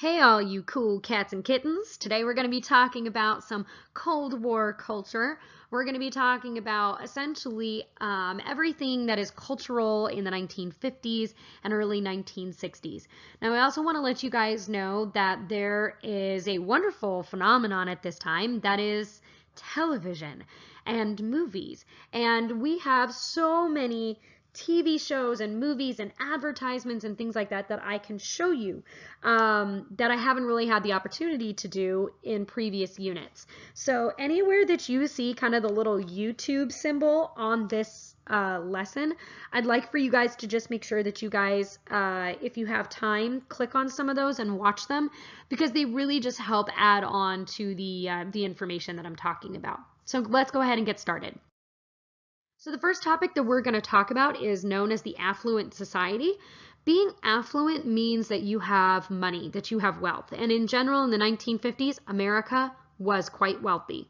Hey all you cool cats and kittens. Today we're going to be talking about some Cold War culture. We're going to be talking about essentially everything that is cultural in the 1950s and early 1960s. Now I also want to let you guys know that there is a wonderful phenomenon at this time that is television and movies. And we have so many TV shows and movies and advertisements and things like that that I can show you that I haven't really had the opportunity to do in previous units. So anywhere that you see kind of the little YouTube symbol on this lesson, I'd like for you guys to just make sure that you guys, if you have time, click on some of those and watch them because they really just help add on to the information that I'm talking about. So let's go ahead and get started. So the first topic that we're going to talk about is known as the affluent society. Being affluent means that you have money, that you have wealth. And in general, in the 1950s, America was quite wealthy.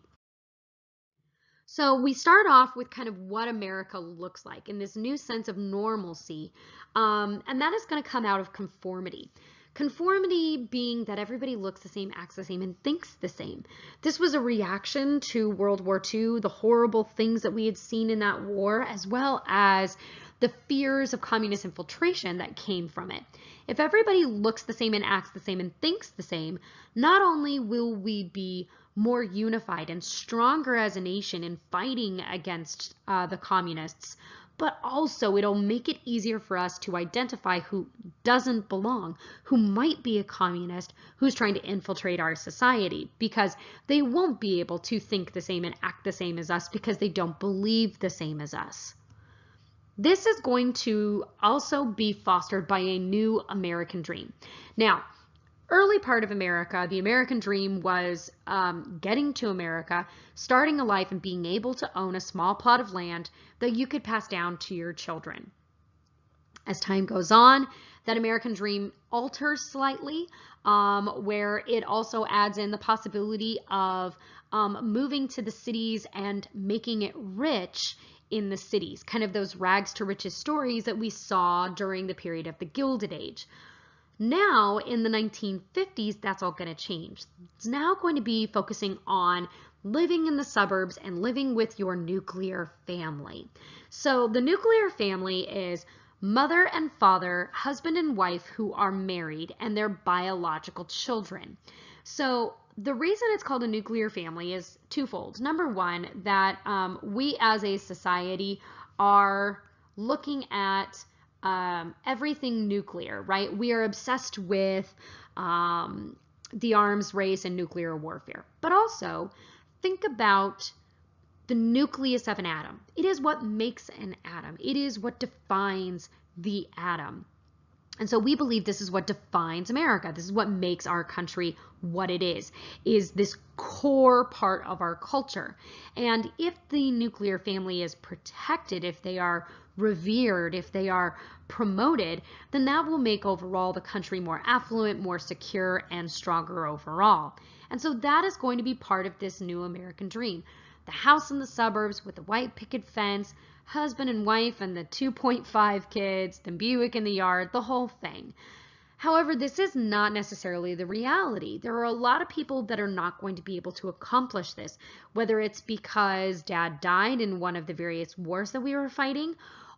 So we start off with kind of what America looks like in this new sense of normalcy. And that is going to come out of conformity. Conformity being that everybody looks the same, acts the same, and thinks the same. This was a reaction to World War II, the horrible things that we had seen in that war, as well as the fears of communist infiltration that came from it. If everybody looks the same and acts the same and thinks the same, not only will we be more unified and stronger as a nation in fighting against the communists, but also it'll make it easier for us to identify who doesn't belong, who might be a communist, who's trying to infiltrate our society, because they won't be able to think the same and act the same as us because they don't believe the same as us. This is going to also be fostered by a new American dream. Now, early part of America, the American dream was getting to America, starting a life and being able to own a small plot of land that you could pass down to your children. As time goes on, that American dream alters slightly, where it also adds in the possibility of moving to the cities and making it rich in the cities, kind of those rags to riches stories that we saw during the period of the Gilded Age. Now, in the 1950s, that's all going to change. It's now going to be focusing on living in the suburbs and living with your nuclear family. So the nuclear family is mother and father, husband and wife who are married, and their biological children. So the reason it's called a nuclear family is twofold. Number one, that we as a society are looking at everything nuclear, right? We are obsessed with the arms race and nuclear warfare. But also, think about the nucleus of an atom. It is what makes an atom. It is what defines the atom. And so we believe this is what defines America. This is what makes our country what it is this core part of our culture. And if the nuclear family is protected, if they are revered, if they are promoted, then that will make overall the country more affluent, more secure, and stronger overall. And so that is going to be part of this new American dream. The house in the suburbs with the white picket fence, husband and wife and the 2.5 kids, the Buick in the yard, the whole thing. However, this is not necessarily the reality. There are a lot of people that are not going to be able to accomplish this, whether it's because dad died in one of the various wars that we were fighting,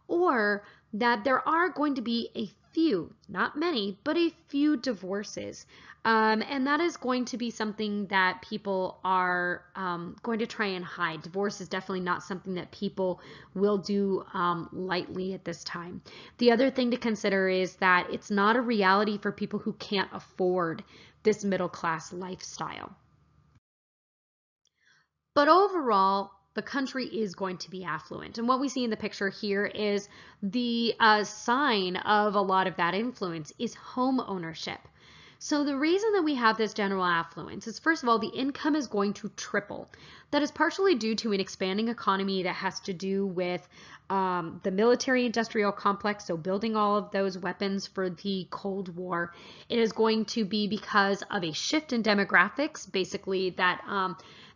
or that there are going to be a few, not many, but a few divorces. And that is going to be something that people are going to try and hide. Divorce is definitely not something that people will do lightly at this time. The other thing to consider is that it's not a reality for people who can't afford this middle class lifestyle. But overall, the country is going to be affluent. And what we see in the picture here is the sign of a lot of that influence is home ownership. So the reason that we have this general affluence is, first of all, the income is going to triple. That is partially due to an expanding economy that has to do with the military-industrial complex, so building all of those weapons for the Cold War. It is going to be because of a shift in demographics, basically that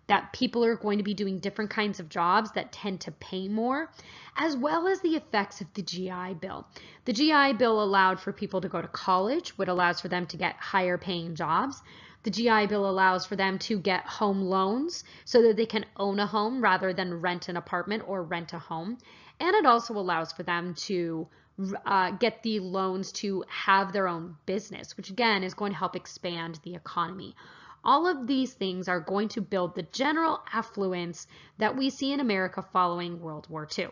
that people are going to be doing different kinds of jobs that tend to pay more, as well as the effects of the GI Bill. The GI Bill allowed for people to go to college, which allows for them to get higher paying jobs. The GI Bill allows for them to get home loans so that they can own a home rather than rent an apartment or rent a home. And it also allows for them to get the loans to have their own business, which again is going to help expand the economy. All of these things are going to build the general affluence that we see in America following World War II.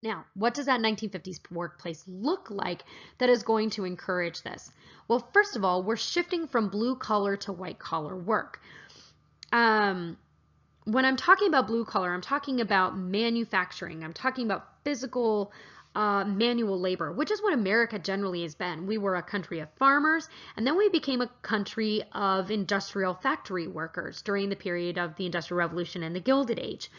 Now, what does that 1950s workplace look like that is going to encourage this? Well, first of all, we're shifting from blue collar to white collar work. When I'm talking about blue collar, I'm talking about manufacturing. I'm talking about physical manual labor, which is what America generally has been. We were a country of farmers, and then we became a country of industrial factory workers during the period of the Industrial Revolution and the Gilded Age.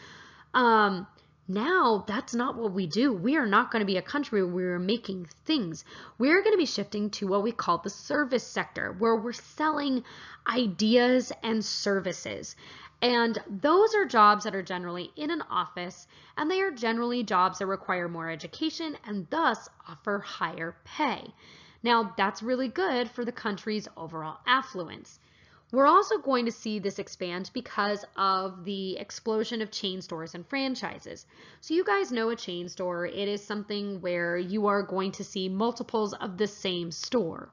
Now, that's not what we do. We are not going to be a country where we're making things. We're going to be shifting to what we call the service sector, where we're selling ideas and services. And those are jobs that are generally in an office, and they are generally jobs that require more education and thus offer higher pay. Now, that's really good for the country's overall affluence. We're also going to see this expand because of the explosion of chain stores and franchises. So you guys know a chain store. It is something where you are going to see multiples of the same store.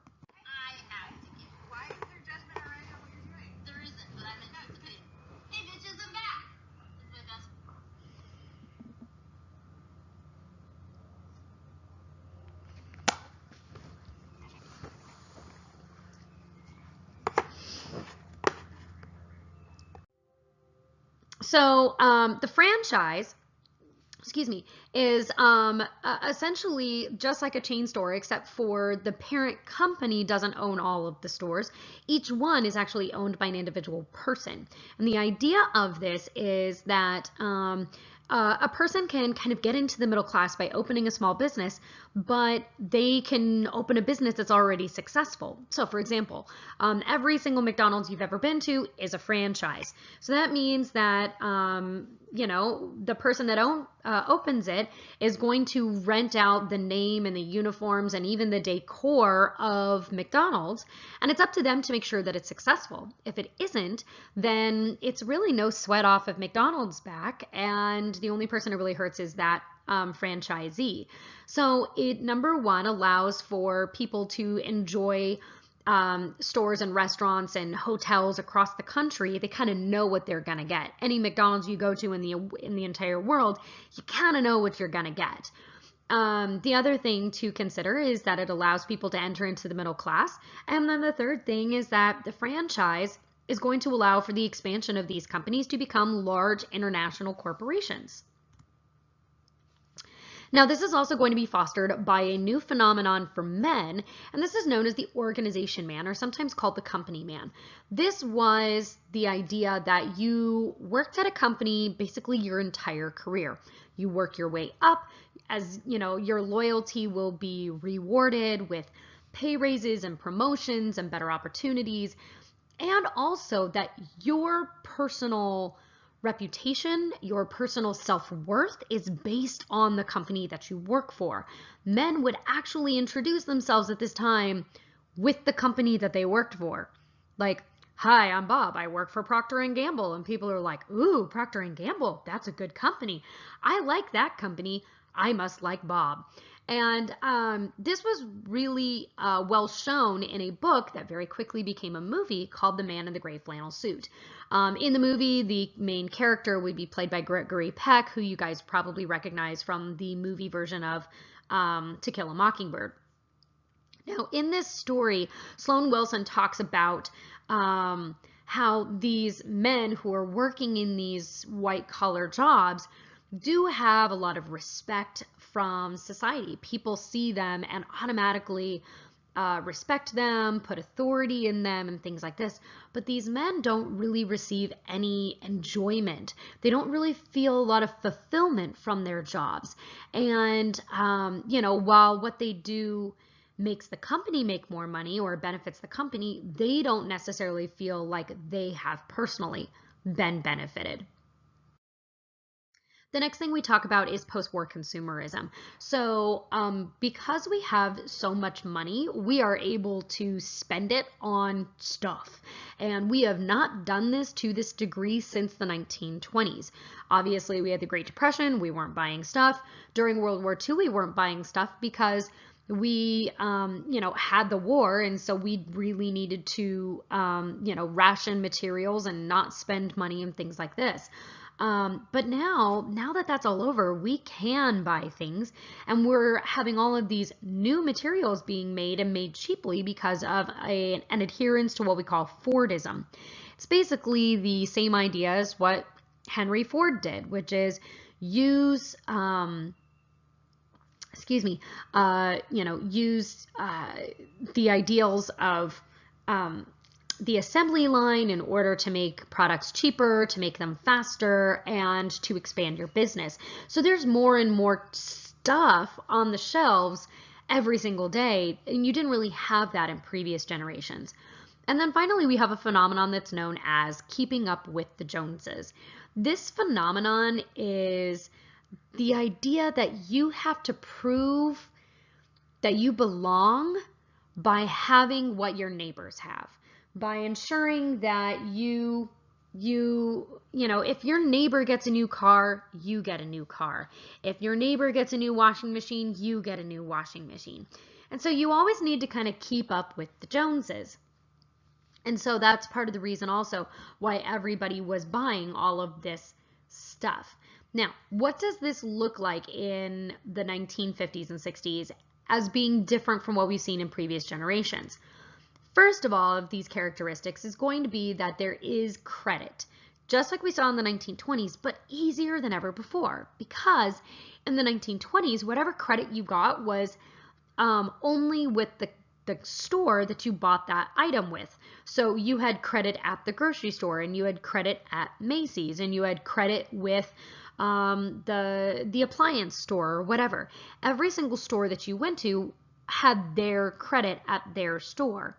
Why is there judgment already on what you're doing? There isn't, but I'm anticipating. Hey, bitches, I'm back! This is my best. So the franchise, is essentially just like a chain store, except for the parent company doesn't own all of the stores. Each one is actually owned by an individual person. And the idea of this is that a person can kind of get into the middle class by opening a small business, but they can open a business that's already successful. So for example, every single McDonald's you've ever been to is a franchise. So that means that, the person that opens it is going to rent out the name and the uniforms and even the decor of McDonald's, and it's up to them to make sure that it's successful. If it isn't, then it's really no sweat off of McDonald's back, and the only person it really hurts is that franchisee. So it, number one, allows for people to enjoy stores and restaurants and hotels across the country. They kind of know what they're gonna get. Any McDonald's you go to in the entire world, you kind of know what you're gonna get. The other thing to consider is that it allows people to enter into the middle class. And then the third thing is that the franchise is going to allow for the expansion of these companies to become large international corporations. Now, this is also going to be fostered by a new phenomenon for men, and this is known as the organization man, or sometimes called the company man. This was the idea that you worked at a company basically your entire career. You work your way up, as you know, your loyalty will be rewarded with pay raises and promotions and better opportunities, and also that your personal reputation, your personal self-worth is based on the company that you work for. Men would actually introduce themselves at this time with the company that they worked for. Like, hi, I'm Bob. I work for Procter & Gamble. And people are like, ooh, Procter & Gamble, that's a good company. I like that company. I must like Bob. And this was really well shown in a book that very quickly became a movie called The Man in the Gray Flannel Suit. In the movie, the main character would be played by Gregory Peck, who you guys probably recognize from the movie version of To Kill a Mockingbird. Now, in this story, Sloan Wilson talks about how these men who are working in these white-collar jobs do have a lot of respect from society. People see them and automatically respect them, put authority in them, and things like this. But these men don't really receive any enjoyment. They don't really feel a lot of fulfillment from their jobs. And, while what they do makes the company make more money or benefits the company, they don't necessarily feel like they have personally been benefited. The next thing we talk about is post-war consumerism. So because we have so much money, we are able to spend it on stuff. And we have not done this to this degree since the 1920s. Obviously, we had the Great Depression. We weren't buying stuff. During World War II, we weren't buying stuff because we, had the war, and so we really needed to, ration materials and not spend money and things like this. But now that that's all over, we can buy things, and we're having all of these new materials being made and made cheaply because of an adherence to what we call Fordism. It's basically the same idea as what Henry Ford did, which is use the ideals of the assembly line in order to make products cheaper, to make them faster, and to expand your business. So there's more and more stuff on the shelves every single day, and you didn't really have that in previous generations. And then finally, we have a phenomenon that's known as keeping up with the Joneses. This phenomenon is the idea that you have to prove that you belong by having what your neighbors have, by ensuring that if your neighbor gets a new car, you get a new car. If your neighbor gets a new washing machine, you get a new washing machine. And so you always need to kind of keep up with the Joneses. And so that's part of the reason also why everybody was buying all of this stuff. Now, what does this look like in the 1950s and 60s as being different from what we've seen in previous generations? First of all, of these characteristics is going to be that there is credit, just like we saw in the 1920s, but easier than ever before, because in the 1920s, whatever credit you got was only with the store that you bought that item with. So you had credit at the grocery store, and you had credit at Macy's, and you had credit with the appliance store or whatever. Every single store that you went to had their credit at their store.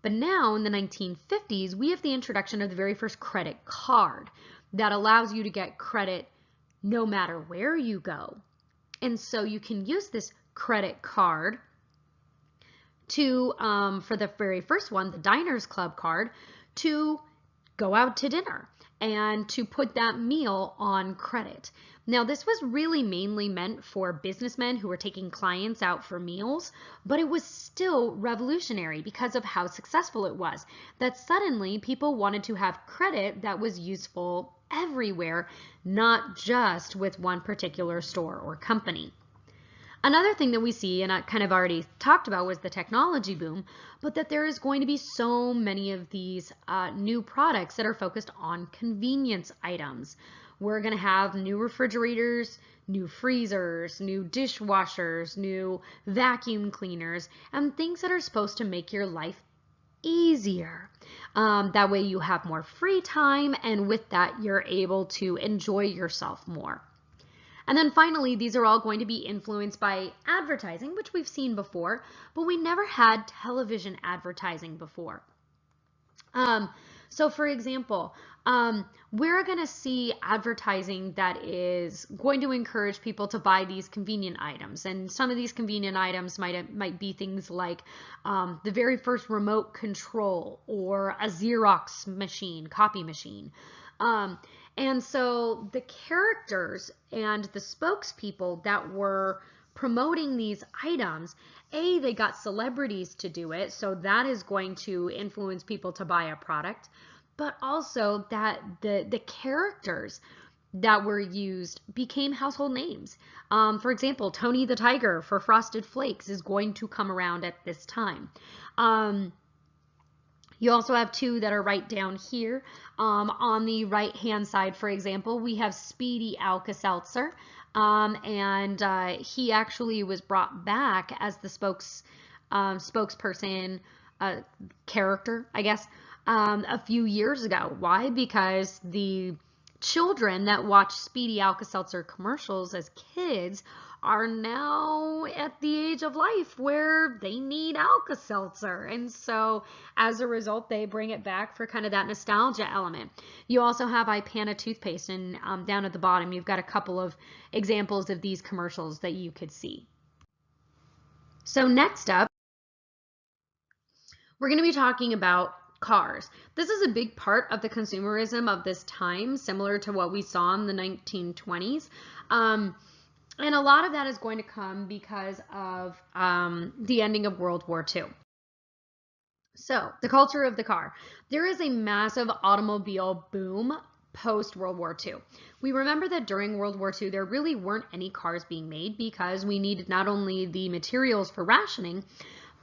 But now in the 1950s, we have the introduction of the very first credit card that allows you to get credit no matter where you go. And so you can use this credit card to, for the very first one, the Diners Club card, to go out to dinner and to put that meal on credit. Now, this was really mainly meant for businessmen who were taking clients out for meals, but it was still revolutionary because of how successful it was, that suddenly people wanted to have credit that was useful everywhere, not just with one particular store or company. Another thing that we see, and I kind of already talked about, was the technology boom, but that there is going to be so many of these new products that are focused on convenience items. We're going to have new refrigerators, new freezers, new dishwashers, new vacuum cleaners, and things that are supposed to make your life easier. That way you have more free time, and with that you're able to enjoy yourself more. And then finally, these are all going to be influenced by advertising, which we've seen before, but we never had television advertising before. So for example, we're going to see advertising that is going to encourage people to buy these convenient items. And some of these convenient items might be things like the very first remote control or a Xerox machine, copy machine. And so the characters and the spokespeople that were promoting these items, they got celebrities to do it, so that is going to influence people to buy a product, but also that the characters that were used became household names. For example, Tony the Tiger for Frosted Flakes is going to come around at this time. You also have two that are right down here. On the right-hand side, for example, we have Speedy Alka-Seltzer, and he actually was brought back as the spokesperson character, I guess, a few years ago. Why? Because the children that watch Speedy Alka-Seltzer commercials as kids are now at the age of life where they need Alka-Seltzer. And so as a result, they bring it back for kind of that nostalgia element. You also have Ipana toothpaste, and down at the bottom, you've got a couple of examples of these commercials that you could see. So next up, we're going to be talking about cars. This is a big part of the consumerism of this time, similar to what we saw in the 1920s. And a lot of that is going to come because of the ending of World War II. So, the culture of the car. There is a massive automobile boom post-World War II. We remember that during World War II, there really weren't any cars being made because we needed not only the materials for rationing,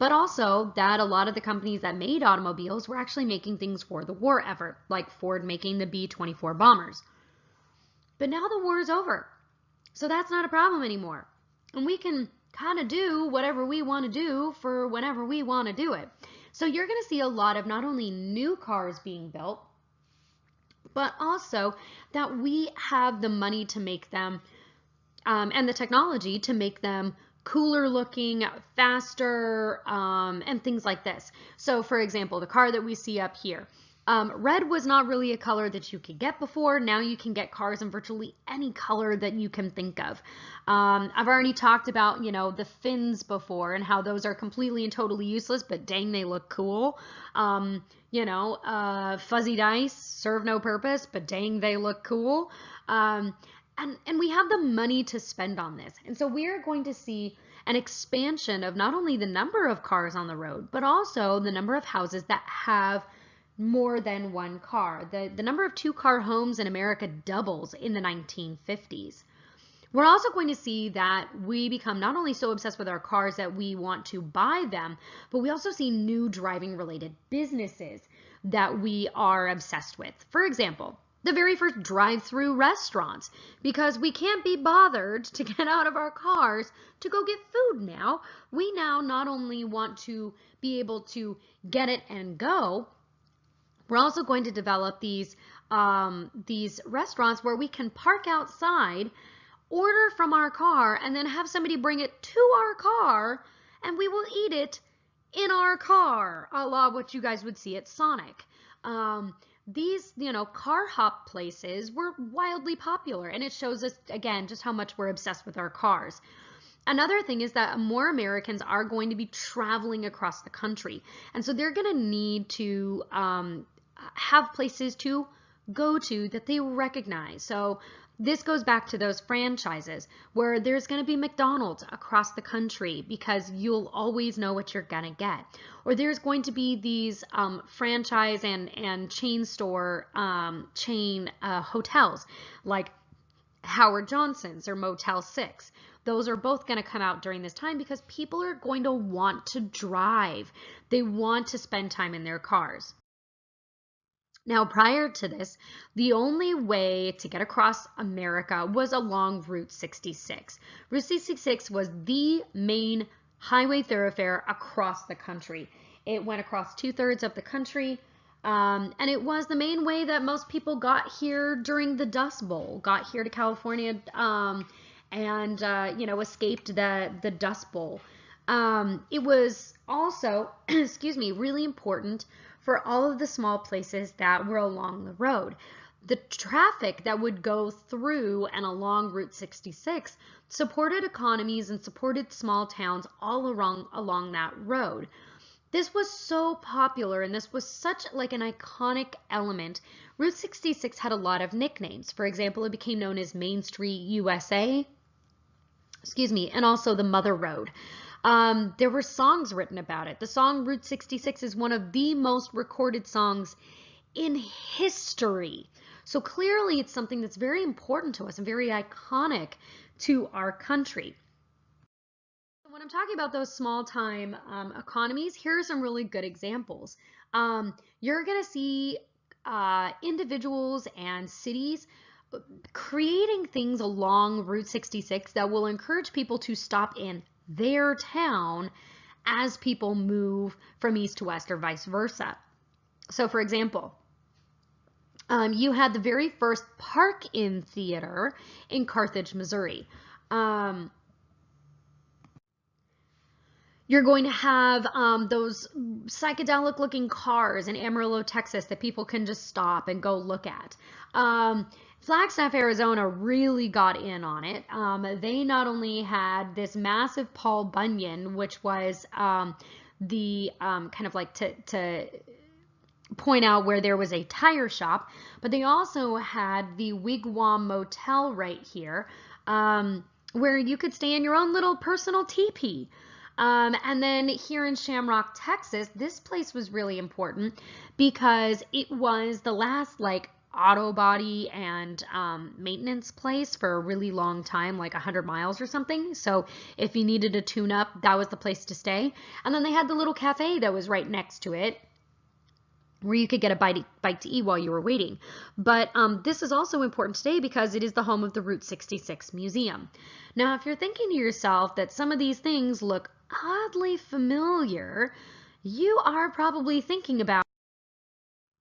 but also that a lot of the companies that made automobiles were actually making things for the war effort, like Ford making the B-24 bombers. But now the war is over, so that's not a problem anymore. And we can kind of do whatever we want to do for whenever we want to do it. So you're going to see a lot of not only new cars being built, but also that we have the money to make them and the technology to make them cooler looking, faster, and things like this. So for example, the car that we see up here, red was not really a color that you could get before. Now you can get cars in virtually any color that you can think of. I've already talked about, the fins before and how those are completely and totally useless, but dang, they look cool. Fuzzy dice serve no purpose, but dang, they look cool. And we have the money to spend on this. And so we are going to see an expansion of not only the number of cars on the road, but also the number of houses that have more than one car. The number of two-car homes in America doubles in the 1950s. We're also going to see that we become not only so obsessed with our cars that we want to buy them, but we also see new driving-related businesses that we are obsessed with. For example, the very first drive-through restaurants, because we can't be bothered to get out of our cars to go get food now. We now not only want to be able to get it and go, we're also going to develop these restaurants where we can park outside, order from our car, and then have somebody bring it to our car, and we will eat it in our car, a la what you guys would see at Sonic. These, car hop places were wildly popular, and it shows us, again, just how much we're obsessed with our cars. Another thing is that more Americans are going to be traveling across the country, and so they're going to need to have places to go to that they recognize. So this goes back to those franchises where there's going to be McDonald's across the country because you'll always know what you're going to get. Or there's going to be these franchise and chain store hotels like Howard Johnson's or Motel 6. Those are both going to come out during this time because people are going to want to drive. They want to spend time in their cars. Now, prior to this, the only way to get across America was along Route 66. Route 66 was the main highway thoroughfare across the country. It went across 2/3 of the country, and it was the main way that most people got here during the Dust Bowl, got here to California, and escaped the Dust Bowl. It was also, really important for all of the small places that were along the road. The traffic that would go through and along Route 66 supported economies and supported small towns all along that road. This was so popular and this was such like an iconic element. Route 66 had a lot of nicknames. For example, it became known as Main Street USA, and also the Mother Road. There were songs written about it. The song Route 66 is one of the most recorded songs in history. So clearly it's something that's very important to us and very iconic to our country. When I'm talking about those small-time economies, here are some really good examples. You're going to see individuals and cities creating things along Route 66 that will encourage people to stop in their town as people move from east to west or vice versa. So for example, you had the very first Park-In theater in Carthage, Missouri. You're going to have those psychedelic looking cars in Amarillo, Texas that people can just stop and go look at. Flagstaff, Arizona really got in on it. They not only had this massive Paul Bunyan, which was the kind of like to point out where there was a tire shop, but they also had the Wigwam Motel right here, where you could stay in your own little personal teepee. And then here in Shamrock, Texas, this place was really important because it was the last like auto body and maintenance place for a really long time, like 100 miles or something. So if you needed a tune up, that was the place to stay. And then they had the little cafe that was right next to it, where you could get a bite to eat while you were waiting. But this is also important today because it is the home of the Route 66 Museum. Now, if you're thinking to yourself that some of these things look oddly familiar, you are probably thinking about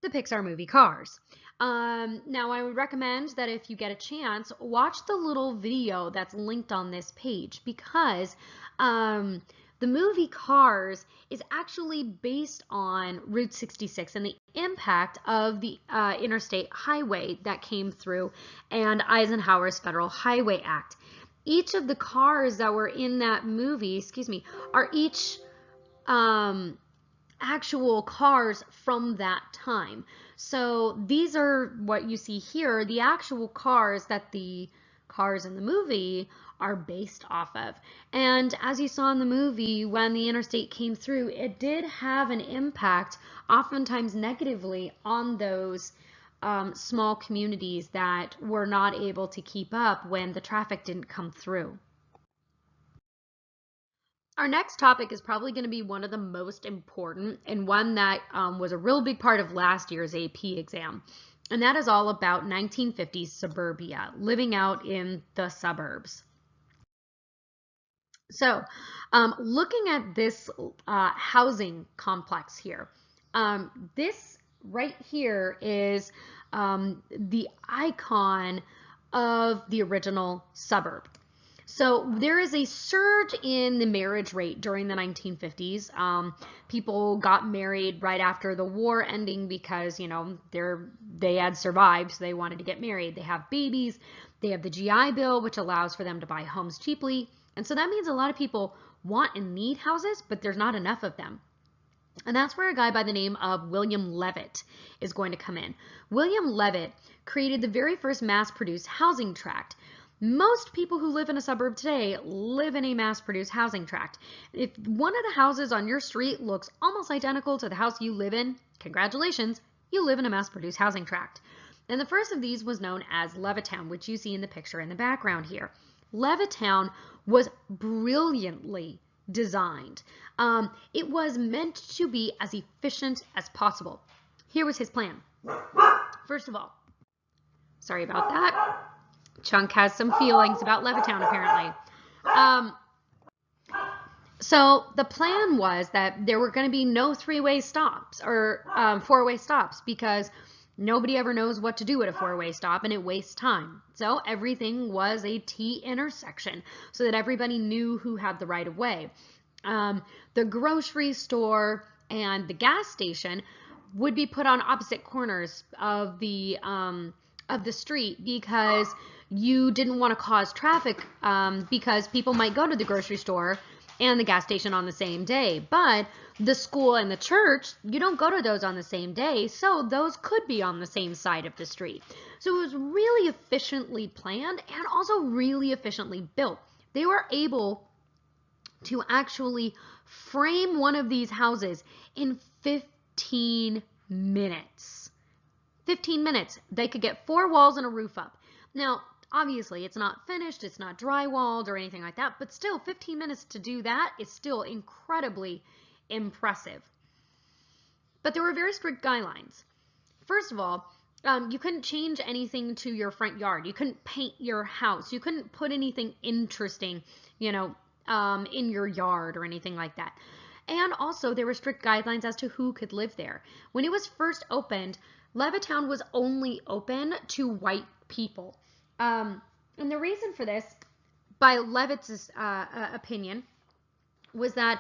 the Pixar movie Cars. Now, I would recommend that if you get a chance, watch the little video that's linked on this page because the movie Cars is actually based on Route 66 and the impact of the interstate highway that came through and Eisenhower's Federal Highway Act. Each of the cars that were in that movie, are each actual cars from that time. So these are what you see here, the actual cars that the cars in the movie are based off of. And as you saw in the movie, when the interstate came through, it did have an impact, oftentimes negatively, on those small communities that were not able to keep up when the traffic didn't come through. Our next topic is probably going to be one of the most important and one that was a real big part of last year's AP exam. And that is all about 1950s suburbia, living out in the suburbs. So looking at this housing complex here, this right here is the icon of the original suburb. So there is a surge in the marriage rate during the 1950s. People got married right after the war ending because, you know, they had survived, so they wanted to get married. They have babies. They have the GI Bill, which allows for them to buy homes cheaply. And so that means a lot of people want and need houses, but there's not enough of them. And that's where a guy by the name of William Levitt is going to come in. William Levitt created the very first mass-produced housing tract. Most people who live in a suburb today live in a mass-produced housing tract. If one of the houses on your street looks almost identical to the house you live in, congratulations, you live in a mass-produced housing tract. And the first of these was known as Levittown, which you see in the picture in the background here. Levittown was brilliantly designed. It was meant to be as efficient as possible. Here was his plan. First of all, sorry about that. Chunk has some feelings about Levittown, apparently. So the plan was that there were going to be no three-way stops or four-way stops because nobody ever knows what to do at a four-way stop and it wastes time. So everything was a T intersection so that everybody knew who had the right of way. The grocery store and the gas station would be put on opposite corners of the street because you didn't want to cause traffic because people might go to the grocery store and the gas station on the same day. But the school and the church, you don't go to those on the same day, so those could be on the same side of the street. So it was really efficiently planned and also really efficiently built. They were able to actually frame one of these houses in 15 minutes. 15 minutes. They could get 4 walls and a roof up. Now, obviously, it's not finished, it's not drywalled or anything like that, but still 15 minutes to do that is still incredibly impressive. But there were very strict guidelines. First of all, you couldn't change anything to your front yard. You couldn't paint your house. You couldn't put anything interesting, in your yard or anything like that. And also, there were strict guidelines as to who could live there. When it was first opened, Levittown was only open to white people. And the reason for this, by Levitt's opinion, was that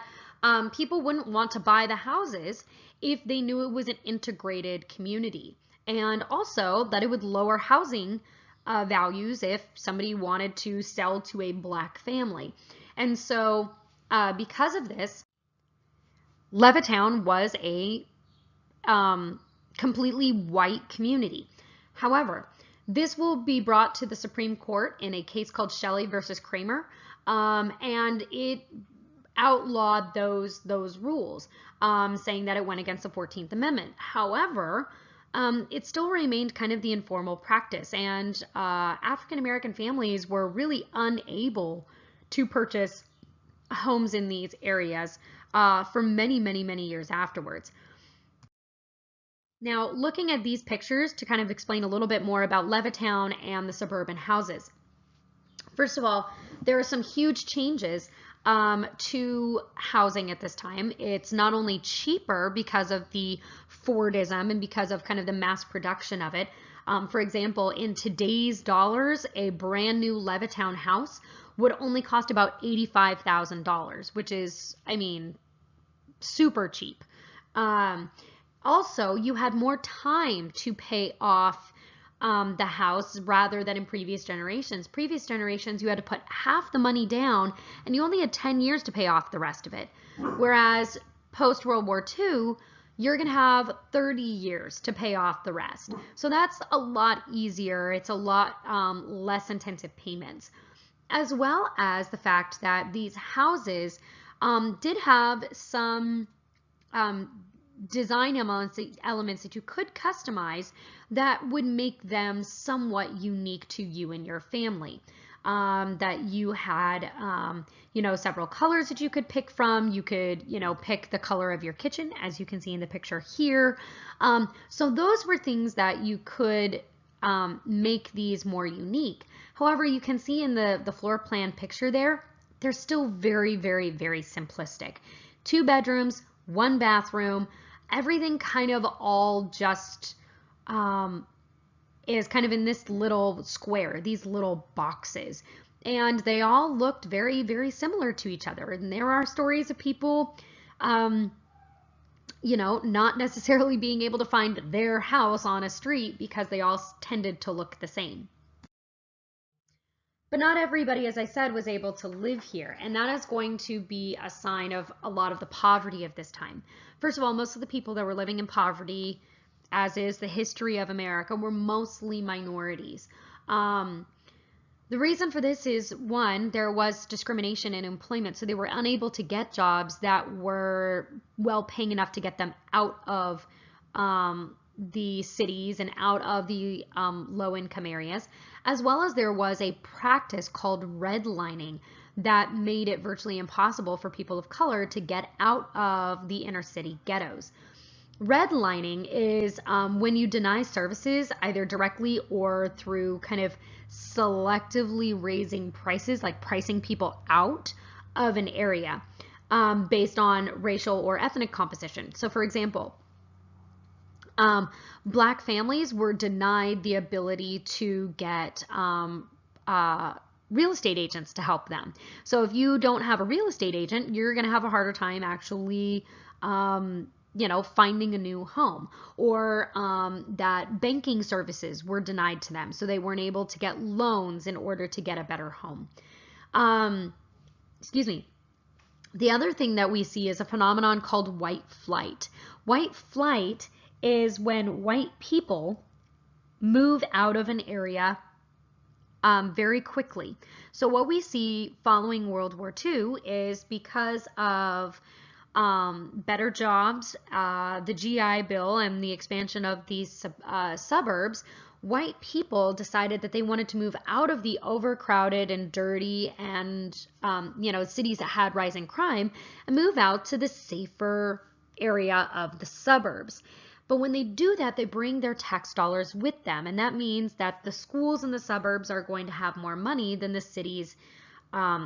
people wouldn't want to buy the houses if they knew it was an integrated community, and also that it would lower housing values if somebody wanted to sell to a black family. And so because of this, Levittown was a completely white community. However, this will be brought to the Supreme Court in a case called Shelley versus Kramer, and it outlawed those rules, saying that it went against the 14th Amendment. However, it still remained kind of the informal practice, and African American families were really unable to purchase homes in these areas for many, many, many years afterwards. Now, looking at these pictures to kind of explain a little bit more about Levittown and the suburban houses. First of all, there are some huge changes to housing at this time. It's not only cheaper because of the Fordism and because of kind of the mass production of it. For example, in today's dollars, a brand new Levittown house would only cost about $85,000, which is, I mean, super cheap. Also, you had more time to pay off the house rather than in previous generations. Previous generations, you had to put half the money down and you only had 10 years to pay off the rest of it. Whereas post-World War II, you're going to have 30 years to pay off the rest. So that's a lot easier. It's a lot less intensive payments. As well as the fact that these houses did have some design elements that you could customize that would make them somewhat unique to you and your family. That you had, several colors that you could pick from. You could, pick the color of your kitchen, as you can see in the picture here. So those were things that you could make these more unique. However, you can see in the floor plan picture there, they're still very, very, very simplistic. 2 bedrooms, 1 bathroom, everything kind of all just is kind of in this little square, these little boxes. And they all looked very, very similar to each other. And there are stories of people, not necessarily being able to find their house on a street because they all tended to look the same. But not everybody, as I said, was able to live here, and that is going to be a sign of a lot of the poverty of this time. First of all, most of the people that were living in poverty, as is the history of America, were mostly minorities. The reason for this is, one, there was discrimination in employment, so they were unable to get jobs that were well paying enough to get them out of the cities and out of the low-income areas, as well as there was a practice called redlining that made it virtually impossible for people of color to get out of the inner city ghettos. Redlining is when you deny services either directly or through kind of selectively raising prices, like pricing people out of an area based on racial or ethnic composition. So for example, Black families were denied the ability to get real estate agents to help them. So if you don't have a real estate agent, you're going to have a harder time actually finding a new home, or that banking services were denied to them, so they weren't able to get loans in order to get a better home. Excuse me. The other thing that we see is a phenomenon called white flight. White flight is when white people move out of an area very quickly. So what we see following World War II is because of better jobs, the GI Bill, and the expansion of these suburbs, white people decided that they wanted to move out of the overcrowded and dirty and cities that had rising crime and move out to the safer area of the suburbs. But when they do that, they bring their tax dollars with them, and that means that the schools in the suburbs are going to have more money than the cities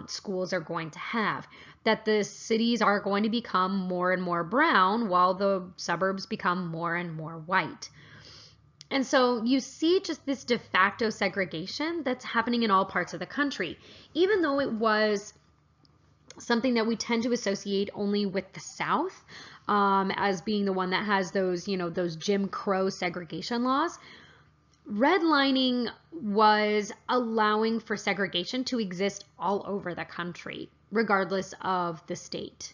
schools are going to have, that the cities are going to become more and more brown while the suburbs become more and more white. And so you see just this de facto segregation that's happening in all parts of the country. Even though it was something that we tend to associate only with the South as being the one that has those, those Jim Crow segregation laws. Redlining was allowing for segregation to exist all over the country, regardless of the state.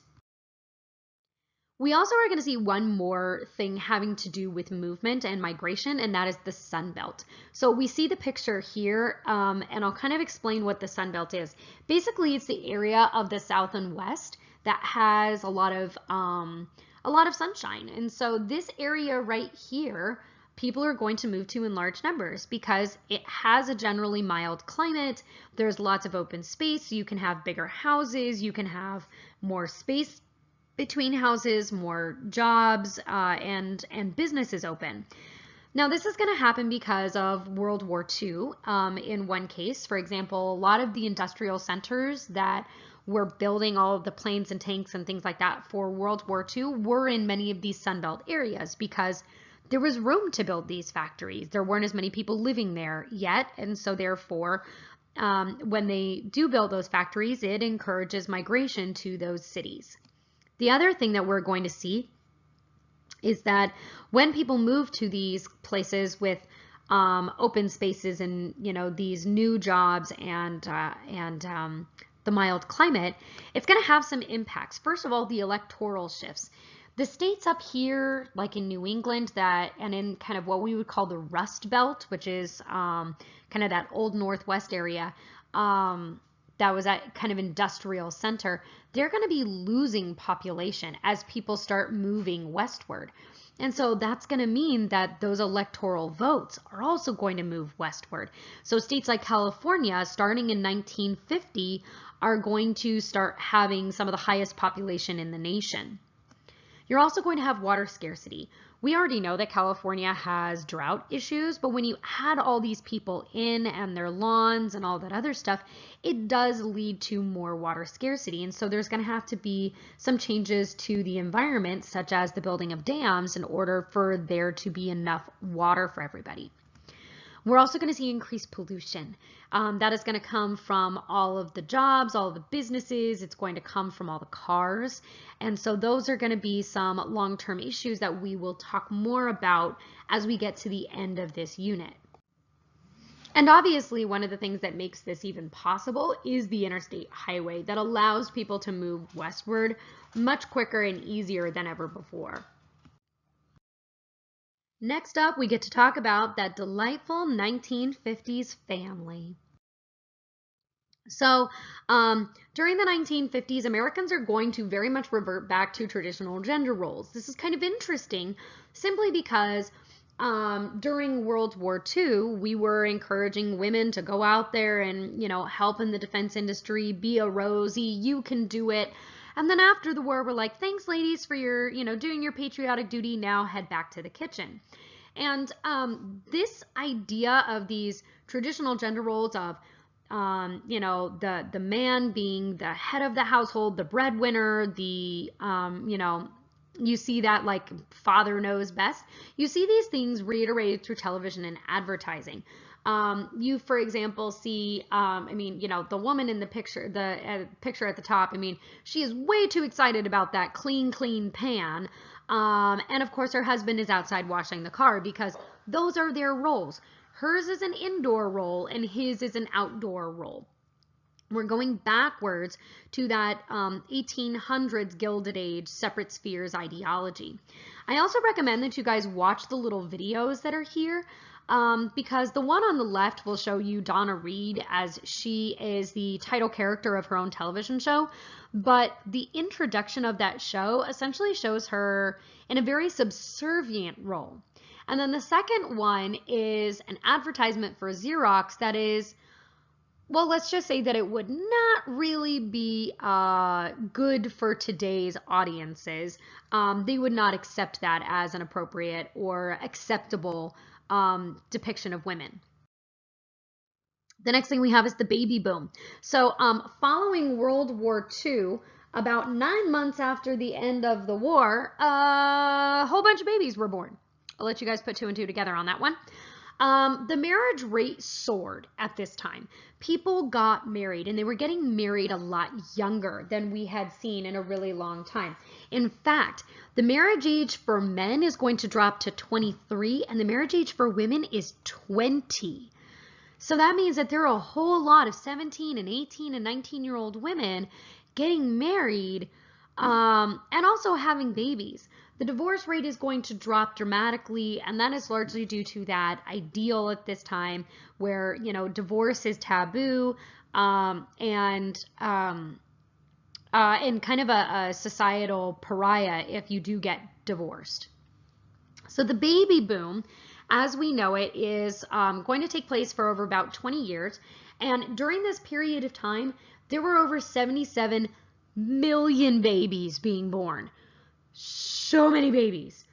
We also are going to see one more thing having to do with movement and migration, and that is the Sun Belt. So we see the picture here, and I'll kind of explain what the Sun Belt is. Basically, it's the area of the South and West that has a lot of sunshine. And so this area right here, people are going to move to in large numbers because it has a generally mild climate. There's lots of open space. So you can have bigger houses. You can have more space between houses, more jobs, and businesses open. Now, this is going to happen because of World War II. In one case, for example, a lot of the industrial centers that were building all of the planes and tanks and things like that for World War II were in many of these Sunbelt areas because there was room to build these factories. There weren't as many people living there yet, and so therefore, when they do build those factories, it encourages migration to those cities. The other thing that we're going to see is that when people move to these places with open spaces and these new jobs and the mild climate, it's going to have some impacts. First of all, the electoral shifts. The states up here, like in New England, and in kind of what we would call the Rust Belt, which is kind of that old Northwest area, that was that kind of industrial center, they're going to be losing population as people start moving westward. And so that's going to mean that those electoral votes are also going to move westward. So states like California, starting in 1950, are going to start having some of the highest population in the nation. You're also going to have water scarcity. We already know that California has drought issues, but when you add all these people in and their lawns and all that other stuff, it does lead to more water scarcity. And so there's going to have to be some changes to the environment, such as the building of dams, in order for there to be enough water for everybody. We're also going to see increased pollution. That is going to come from all of the jobs, all of the businesses. It's going to come from all the cars. And so those are going to be some long-term issues that we will talk more about as we get to the end of this unit. And obviously, one of the things that makes this even possible is the interstate highway that allows people to move westward much quicker and easier than ever before. Next up, we get to talk about that delightful 1950s family. So during the 1950s, Americans are going to very much revert back to traditional gender roles. This is kind of interesting simply because during World War II, we were encouraging women to go out there and, help in the defense industry, be a Rosie, you can do it. And then after the war, we're like, thanks, ladies, for your, doing your patriotic duty. Now head back to the kitchen. And this idea of these traditional gender roles of, the man being the head of the household, the breadwinner, the, you see that like father knows best. You see these things reiterated through television and advertising. You, for example, see, the woman in the picture, the picture at the top, she is way too excited about that clean pan. And of course, her husband is outside washing the car because those are their roles. Hers is an indoor role and his is an outdoor role. We're going backwards to that 1800s Gilded Age separate spheres ideology. I also recommend that you guys watch the little videos that are here because the one on the left will show you Donna Reed as she is the title character of her own television show. But the introduction of that show essentially shows her in a very subservient role. And then the second one is an advertisement for Xerox that is, well, let's just say that it would not really be good for today's audiences. They would not accept that as an appropriate or acceptable depiction of women. The next thing we have is the baby boom. So following World War II, about 9 months after the end of the war, a whole bunch of babies were born. I'll let you guys put 2 and 2 together on that one. The marriage rate soared at this time. People got married, and they were getting married a lot younger than we had seen in a really long time. In fact, the marriage age for men is going to drop to 23, and the marriage age for women is 20. So that means that there are a whole lot of 17 and 18 and 19-year-old women getting married and also having babies. The divorce rate is going to drop dramatically, and that is largely due to that ideal at this time where, divorce is taboo and kind of a societal pariah if you do get divorced. So the baby boom, as we know it, is going to take place for over about 20 years. And during this period of time, there were over 77 million babies being born. So many babies.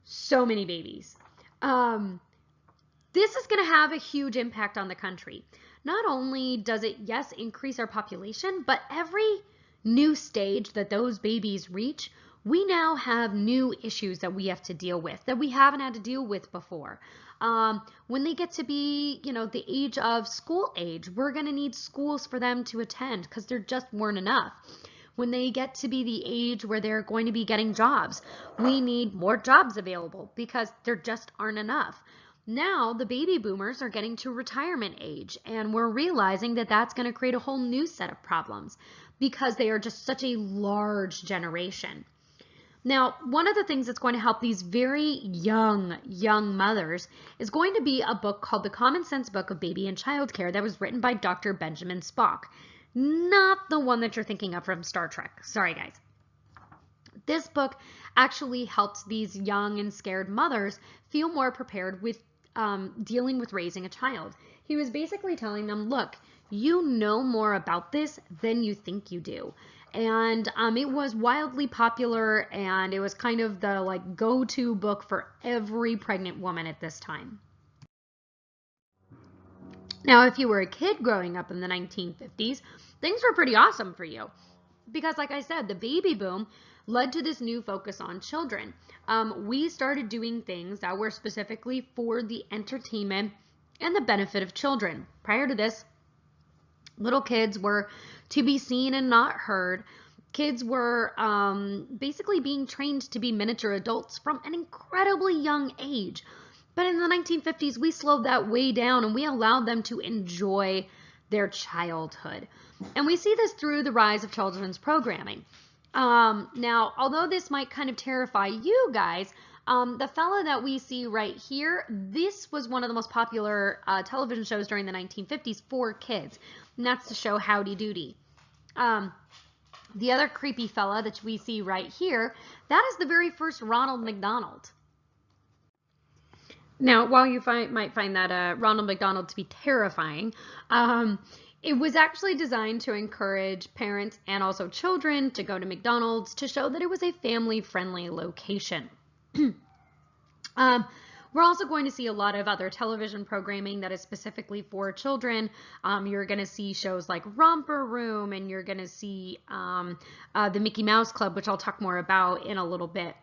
So many babies. This is going to have a huge impact on the country. Not only does it, yes, increase our population, but every new stage that those babies reach, we now have new issues that we have to deal with that we haven't had to deal with before. When they get to be, the age of school age, we're going to need schools for them to attend because there just weren't enough. When they get to be the age where they're going to be getting jobs, we need more jobs available because there just aren't enough. Now the baby boomers are getting to retirement age, and we're realizing that that's going to create a whole new set of problems because they are just such a large generation. Now, one of the things that's going to help these very young mothers is going to be a book called The Common Sense Book of Baby and Child Care that was written by Dr. Benjamin Spock. Not the one that you're thinking of from Star Trek. Sorry, guys. This book actually helps these young and scared mothers feel more prepared with dealing with raising a child. He was basically telling them, look, you know more about this than you think you do. And it was wildly popular, and it was kind of the go-to book for every pregnant woman at this time. Now, if you were a kid growing up in the 1950s, things were pretty awesome for you because, like I said, the baby boom led to this new focus on children. We started doing things that were specifically for the entertainment and the benefit of children. Prior to this, little kids were to be seen and not heard. Kids were basically being trained to be miniature adults from an incredibly young age. But in the 1950s, we slowed that way down and we allowed them to enjoy their childhood. And we see this through the rise of children's programming. Now, although this might kind of terrify you guys, the fella that we see right here, this was one of the most popular television shows during the 1950s for kids. And that's the show Howdy Doody. The other creepy fella that we see right here, that is the very first Ronald McDonald. Now, while you might find that Ronald McDonald to be terrifying, it was actually designed to encourage parents and also children to go to McDonald's to show that it was a family-friendly location. We're also going to see a lot of other television programming that is specifically for children. You're going to see shows like Romper Room, and you're going to see the Mickey Mouse Club, which I'll talk more about in a little bit.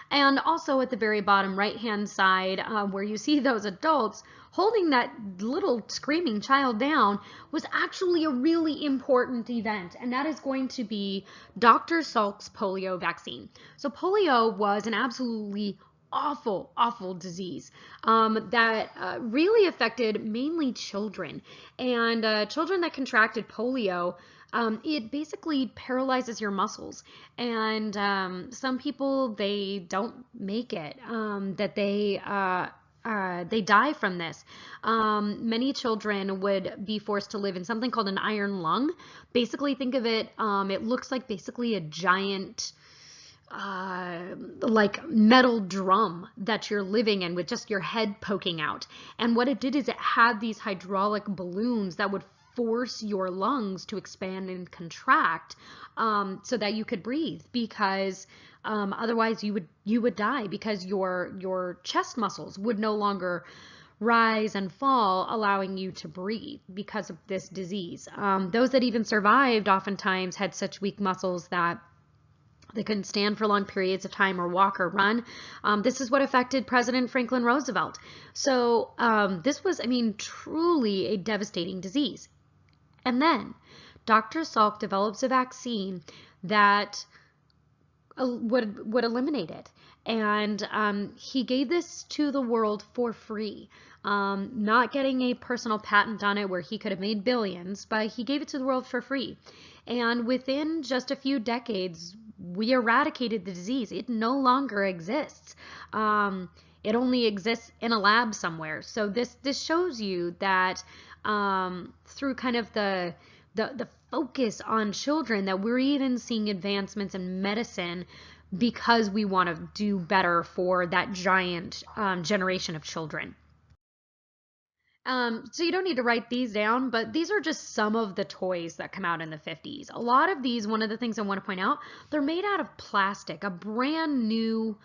And also at the very bottom right-hand side, where you see those adults holding that little screaming child down, was actually a really important event, and that is going to be Dr. Salk's polio vaccine. So polio was an absolutely awful disease that really affected mainly children. And children that contracted polio, it basically paralyzes your muscles. And some people, they don't make it, that they die from this. Many children would be forced to live in something called an iron lung. Basically, think of it, it looks like basically a giant like metal drum that you're living in with just your head poking out. And what it did is it had these hydraulic balloons that would force your lungs to expand and contract so that you could breathe, because otherwise you would die, because your chest muscles would no longer rise and fall, allowing you to breathe because of this disease. Those that even survived oftentimes had such weak muscles that They couldn't stand for long periods of time or walk or run. This is what affected President Franklin Roosevelt. So this was, I mean, truly a devastating disease. And then Dr. Salk develops a vaccine that would eliminate it. And he gave this to the world for free, not getting a personal patent on it where he could have made billions, but he gave it to the world for free. And within just a few decades, we eradicated the disease. It no longer exists. It only exists in a lab somewhere. So this shows you that through kind of the focus on children, that we're even seeing advancements in medicine because we want to do better for that giant generation of children. So you don't need to write these down, but these are just some of the toys that come out in the 50s. A lot of these, one of the things I want to point out, they're made out of plastic, a brand new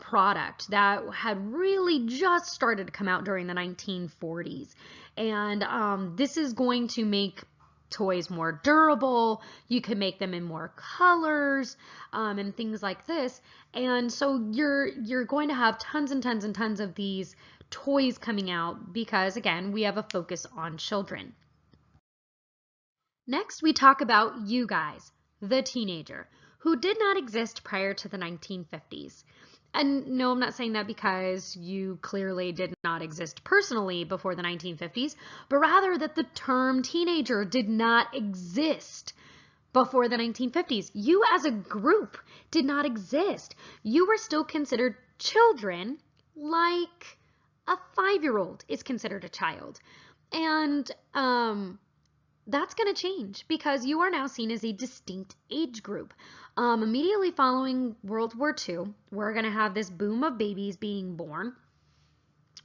product that had really just started to come out during the 1940s. And this is going to make toys more durable. You can make them in more colors and things like this. And so you're going to have tons and tons and tons of these toys coming out because, again, we have a focus on children. Next, we talk about you guys, the teenager, who did not exist prior to the 1950s. And no, I'm not saying that because you clearly did not exist personally before the 1950s, but rather that the term teenager did not exist before the 1950s. You as a group did not exist. You were still considered children, like a 5-year-old is considered a child. And that's going to change because you are now seen as a distinct age group. Immediately following World War II, we're going to have this boom of babies being born.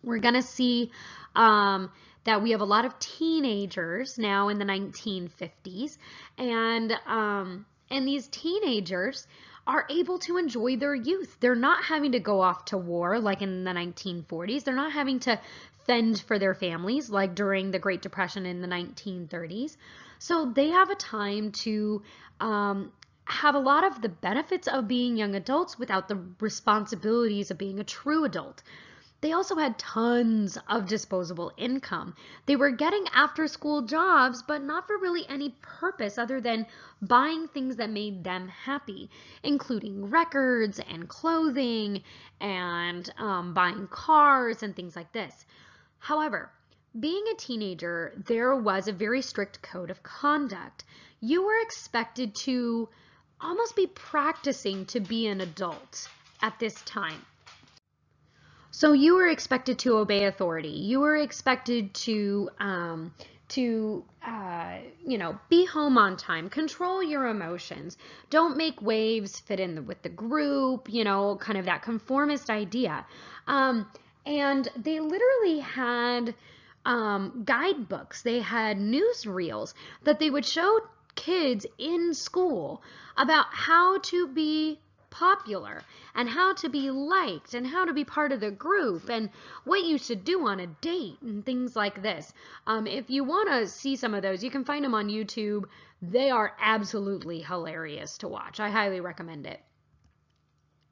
We're going to see that we have a lot of teenagers now in the 1950s, and these teenagers are able to enjoy their youth. They're not having to go off to war like in the 1940s. They're not having to fend for their families like during the Great Depression in the 1930s. So they have a time to have a lot of the benefits of being young adults without the responsibilities of being a true adult. They also had tons of disposable income. They were getting after-school jobs, but not for really any purpose other than buying things that made them happy, including records and clothing and buying cars and things like this. However, being a teenager, there was a very strict code of conduct. You were expected to almost be practicing to be an adult at this time. So you were expected to obey authority. You were expected to be home on time, control your emotions, don't make waves, fit in with the group, kind of that conformist idea. And they literally had guidebooks. They had newsreels that they would show kids in school about how to be popular and how to be liked and how to be part of the group and what you should do on a date and things like this. If you want to see some of those, you can find them on YouTube. They are absolutely hilarious to watch. I highly recommend it.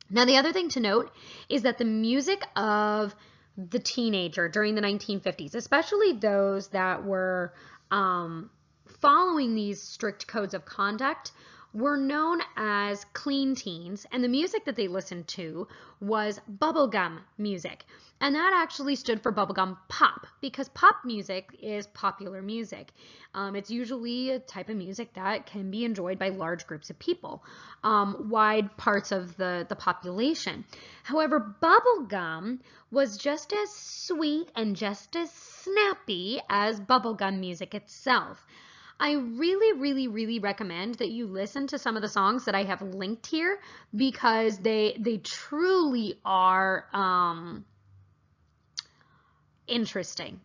Now, the other thing to note is that the music of the teenager during the 1950s, especially those that were following these strict codes of conduct, were known as clean teens, and the music that they listened to was bubblegum music. And that actually stood for bubblegum pop, because pop music is popular music. It's usually a type of music that can be enjoyed by large groups of people, wide parts of the population. However, bubblegum was just as sweet and just as snappy as bubblegum music itself. I really, really, really recommend that you listen to some of the songs that I have linked here because they truly are interesting.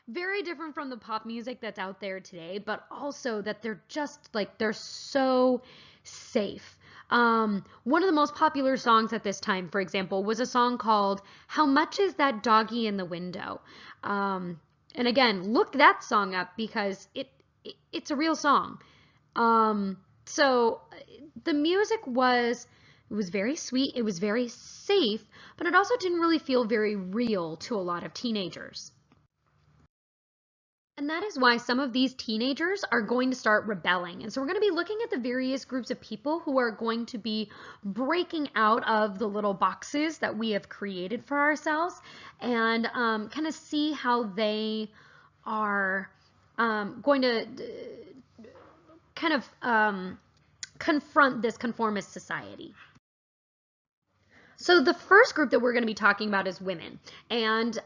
Very different from the pop music that's out there today, but also that they're just like, they're so safe. One of the most popular songs at this time, for example, was a song called "How Much Is That Doggy in the Window?" And again, look that song up because it's a real song. So the music was, it was very sweet, it was very safe, but it also didn't really feel very real to a lot of teenagers. And that is why some of these teenagers are going to start rebelling. And so we're going to be looking at the various groups of people who are going to be breaking out of the little boxes that we have created for ourselves, and kind of see how they are going to kind of confront this conformist society. So the first group that we're going to be talking about is women, and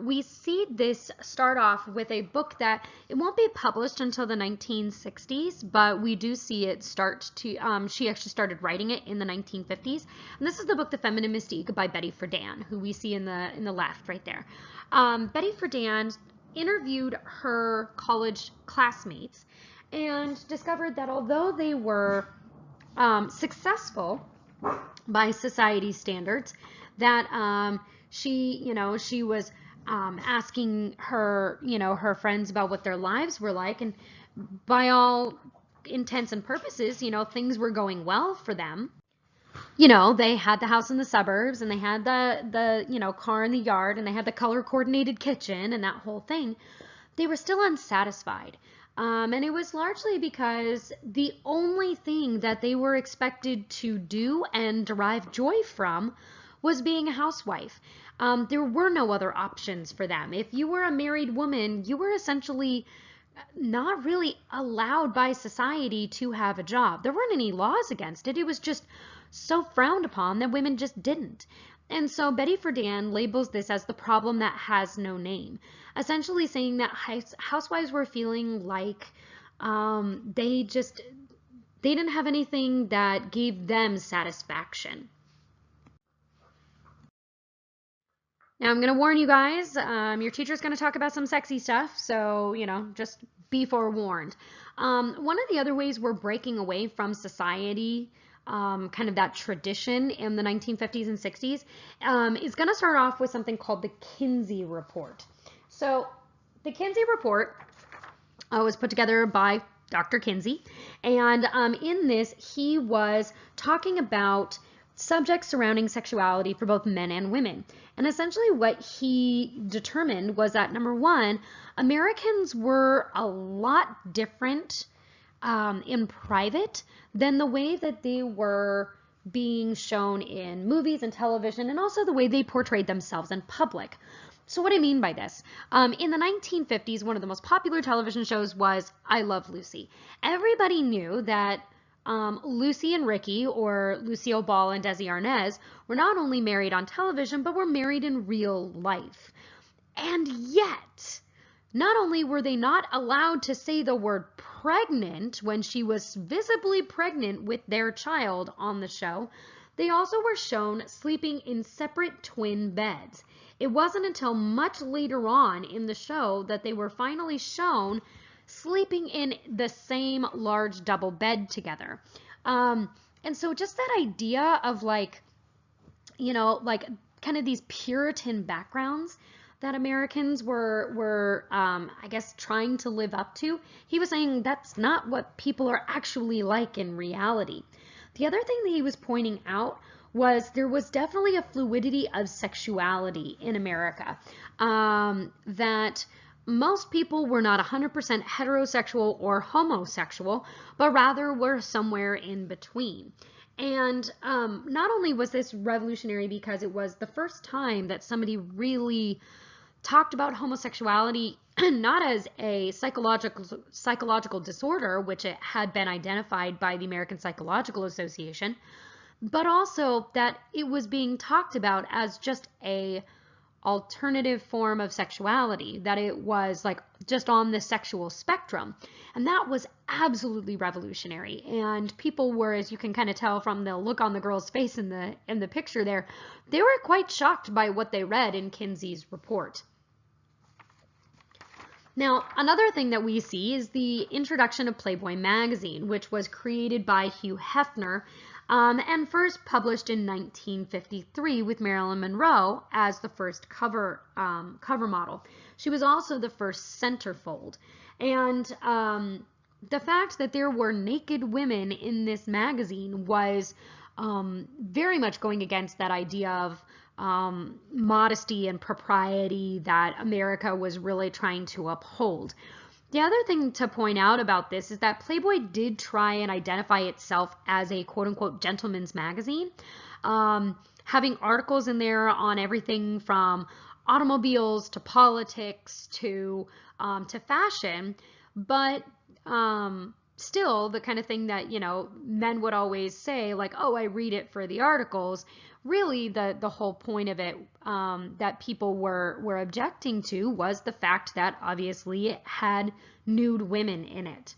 we see this start off with a book that it won't be published until the 1960s, but we do see it start to, she actually started writing it in the 1950s, and this is the book The Feminine Mystique by Betty Friedan, who we see in the left right there. Betty Friedan interviewed her college classmates and discovered that although they were successful by society standards, that she was asking her, her friends about what their lives were like, and by all intents and purposes, things were going well for them. They had the house in the suburbs, and they had the car in the yard, and they had the color coordinated kitchen and that whole thing. They were still unsatisfied. And it was largely because the only thing that they were expected to do and derive joy from was being a housewife. There were no other options for them. If you were a married woman, you were essentially not really allowed by society to have a job. There weren't any laws against it. It was just so frowned upon that women just didn't. And so Betty Friedan labels this as the problem that has no name, essentially saying that housewives were feeling like they didn't have anything that gave them satisfaction. Now I'm going to warn you guys, your teacher's going to talk about some sexy stuff, so, just be forewarned. One of the other ways we're breaking away from society, kind of that tradition in the 1950s and 60s, is going to start off with something called the Kinsey Report. So the Kinsey Report was put together by Dr. Kinsey, and in this he was talking about subjects surrounding sexuality for both men and women. And essentially what he determined was that, number one, Americans were a lot different in private than the way that they were being shown in movies and television, and also the way they portrayed themselves in public. So what I mean by this, in the 1950s, one of the most popular television shows was I Love Lucy. Everybody knew that Lucy and Ricky, or Lucille Ball and Desi Arnaz, were not only married on television, but were married in real life. And yet, not only were they not allowed to say the word pregnant when she was visibly pregnant with their child on the show, they also were shown sleeping in separate twin beds. It wasn't until much later on in the show that they were finally shown sleeping in the same large double bed together. And so just that idea of like kind of these Puritan backgrounds that Americans were I guess trying to live up to, he was saying that's not what people are actually like in reality. The other thing that he was pointing out was there was definitely a fluidity of sexuality in America, that most people were not 100% heterosexual or homosexual, but rather were somewhere in between. And not only was this revolutionary because it was the first time that somebody really talked about homosexuality not as a psychological disorder, which it had been identified by the American Psychological Association, but also that it was being talked about as just a alternative form of sexuality, that it was like just on the sexual spectrum. And that was absolutely revolutionary. And people were, as you can kind of tell from the look on the girl's face in the picture there, they were quite shocked by what they read in Kinsey's report. Now, another thing that we see is the introduction of Playboy magazine, which was created by Hugh Hefner, and first published in 1953 with Marilyn Monroe as the first cover model. She was also the first centerfold. And the fact that there were naked women in this magazine was very much going against that idea of modesty and propriety that America was really trying to uphold. The other thing to point out about this is that Playboy did try and identify itself as a quote-unquote gentleman's magazine, having articles in there on everything from automobiles to politics to fashion, but still the kind of thing that, you know, men would always say, like, oh, I read it for the articles. Really, the whole point of it that people were objecting to was the fact that obviously it had nude women in it.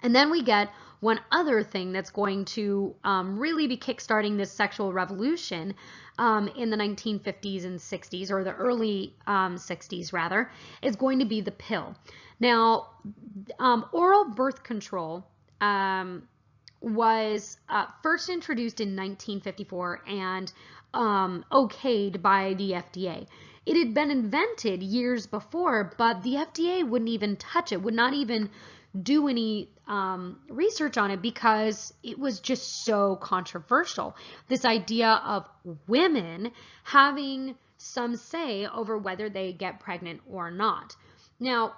And then we get one other thing that's going to really be kickstarting this sexual revolution in the 1950s and 60s, or the early 60s rather, is going to be the pill. Now, oral birth control was first introduced in 1954 and okayed by the FDA. It had been invented years before, but the FDA wouldn't even touch it, would not even do any research on it because it was just so controversial. This idea of women having some say over whether they get pregnant or not. Now,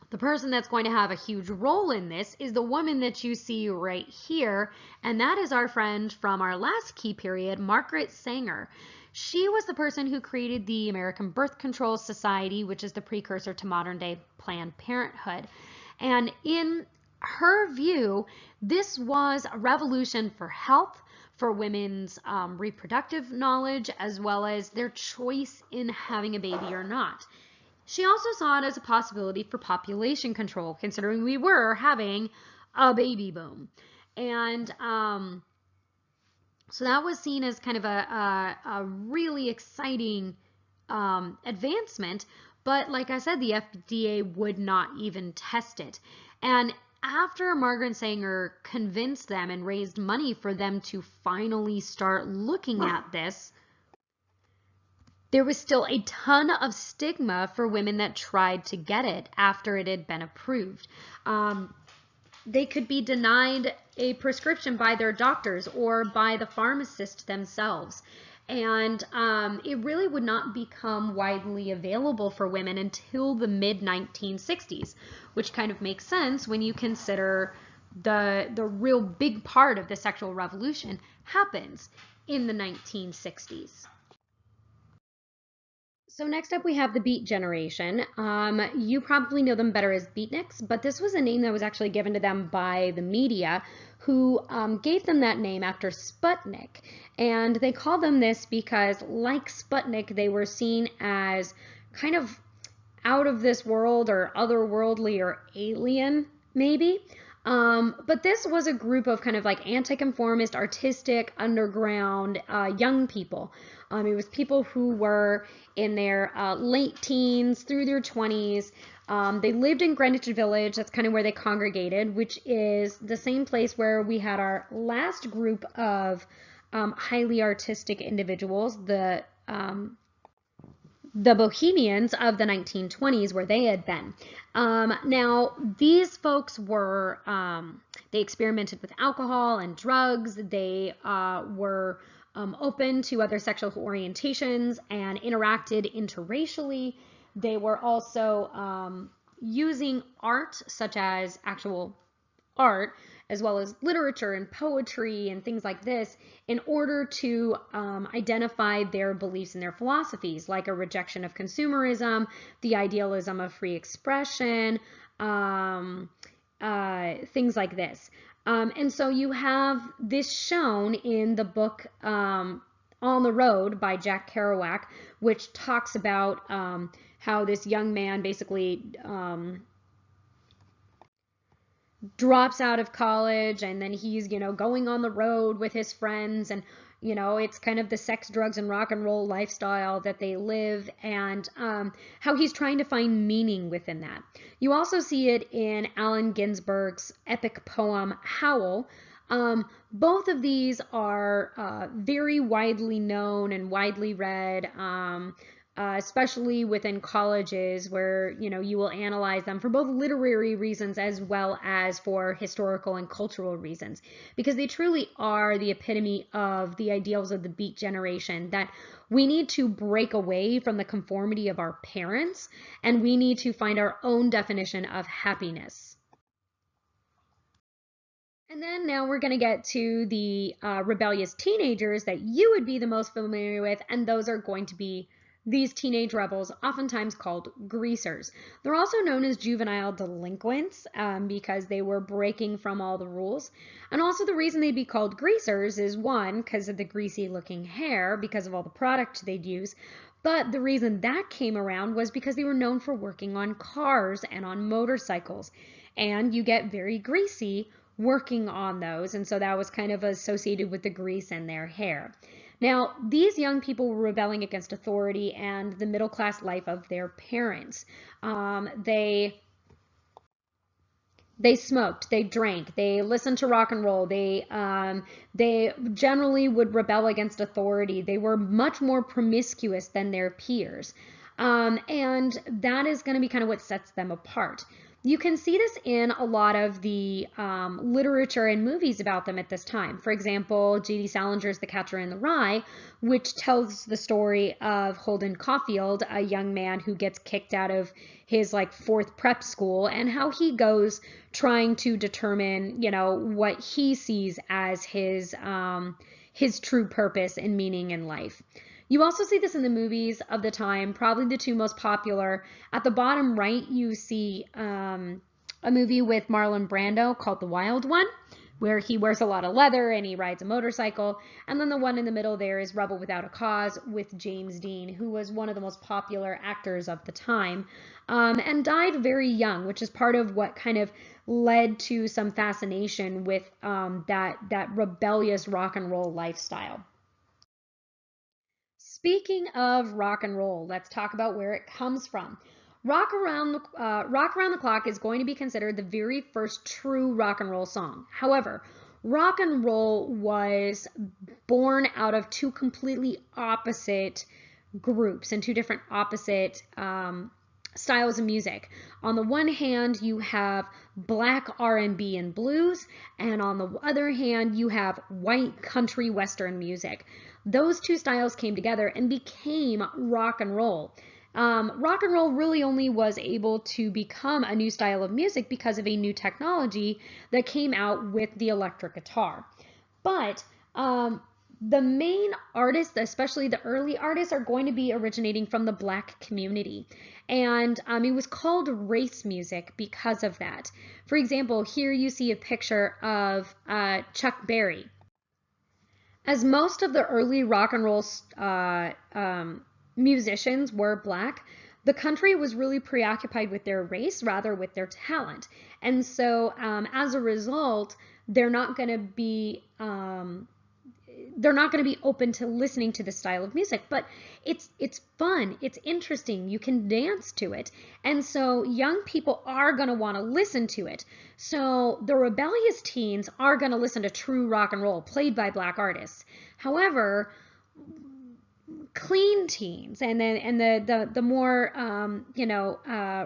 the person that's going to have a huge role in this is the woman that you see right here, and that is our friend from our last key period, Margaret Sanger. She was the person who created the American Birth Control Society, which is the precursor to modern day Planned Parenthood. And in her view, this was a revolution for health, for women's reproductive knowledge, as well as their choice in having a baby or not. She also saw it as a possibility for population control, considering we were having a baby boom. And so that was seen as kind of a really exciting advancement. But like I said, the FDA would not even test it. And after Margaret Sanger convinced them and raised money for them to finally start looking at this, there was still a ton of stigma for women that tried to get it after it had been approved. They could be denied a prescription by their doctors or by the pharmacist themselves. And it really would not become widely available for women until the mid-1960s, which kind of makes sense when you consider the real big part of the sexual revolution happens in the 1960s. So next up we have the Beat Generation. You probably know them better as Beatniks, but this was a name that was actually given to them by the media, who gave them that name after Sputnik. And they called them this because, like Sputnik, they were seen as kind of out of this world or otherworldly or alien, maybe. But this was a group of kind of like anti-conformist, artistic, underground young people. It was people who were in their late teens through their 20s. They lived in Greenwich Village. That's kind of where they congregated, which is the same place where we had our last group of highly artistic individuals, the Bohemians of the 1920s, where they had been. Now, these folks were, they experimented with alcohol and drugs. They were open to other sexual orientations and interacted interracially. They were also using art, such as actual art, as well as literature and poetry and things like this, in order to identify their beliefs and their philosophies, like a rejection of consumerism, the idealism of free expression, things like this. And so you have this shown in the book On the Road by Jack Kerouac, which talks about how this young man basically drops out of college, and then he's, you know, going on the road with his friends, and, you know, it's kind of the sex, drugs, and rock and roll lifestyle that they live, and how he's trying to find meaning within that. You also see it in Allen Ginsberg's epic poem, Howl. Both of these are very widely known and widely read especially within colleges where, you will analyze them for both literary reasons as well as for historical and cultural reasons, because they truly are the epitome of the ideals of the Beat generation, that we need to break away from the conformity of our parents and we need to find our own definition of happiness. And then now we're going to get to the rebellious teenagers that you would be the most familiar with, and those are going to be these teenage rebels, oftentimes called greasers. They're also known as juvenile delinquents because they were breaking from all the rules. And also the reason they'd be called greasers is, one, because of the greasy looking hair, because of all the product they'd use. But the reason that came around was because they were known for working on cars and on motorcycles. And you get very greasy working on those, and so that was kind of associated with the grease in their hair. Now, these young people were rebelling against authority and the middle class life of their parents. They smoked, they drank, they listened to rock and roll, they generally would rebel against authority. They were much more promiscuous than their peers. And that is going to be kind of what sets them apart. You can see this in a lot of the literature and movies about them at this time. For example, J.D. Salinger's The Catcher in the Rye, which tells the story of Holden Caulfield, a young man who gets kicked out of his fourth prep school, and how he goes trying to determine, what he sees as his true purpose and meaning in life. You also see this in the movies of the time, probably the two most popular. At the bottom right, you see a movie with Marlon Brando called The Wild One, where he wears a lot of leather and he rides a motorcycle. And then the one in the middle there is Rebel Without a Cause with James Dean, who was one of the most popular actors of the time, and died very young, which is part of what kind of led to some fascination with that rebellious rock and roll lifestyle. Speaking of rock and roll, let's talk about where it comes from. Rock Around the Clock is going to be considered the very first true rock and roll song. However, rock and roll was born out of two completely opposite groups and two different opposite styles of music. On the one hand, you have black R&B and blues, and on the other hand, you have white country western music. Those two styles came together and became rock and roll. Rock and roll really only was able to become a new style of music because of a new technology that came out with the electric guitar. But the main artists, especially the early artists, are going to be originating from the black community. And it was called race music because of that. For example, here you see a picture of Chuck Berry. As most of the early rock and roll musicians were black, the country was really preoccupied with their race rather with their talent. And so as a result, they're not going to be open to listening to this style of music, but it's fun, it's interesting, you can dance to it, and so young people are going to want to listen to it. So the rebellious teens are going to listen to true rock and roll played by black artists. However, clean teens and the more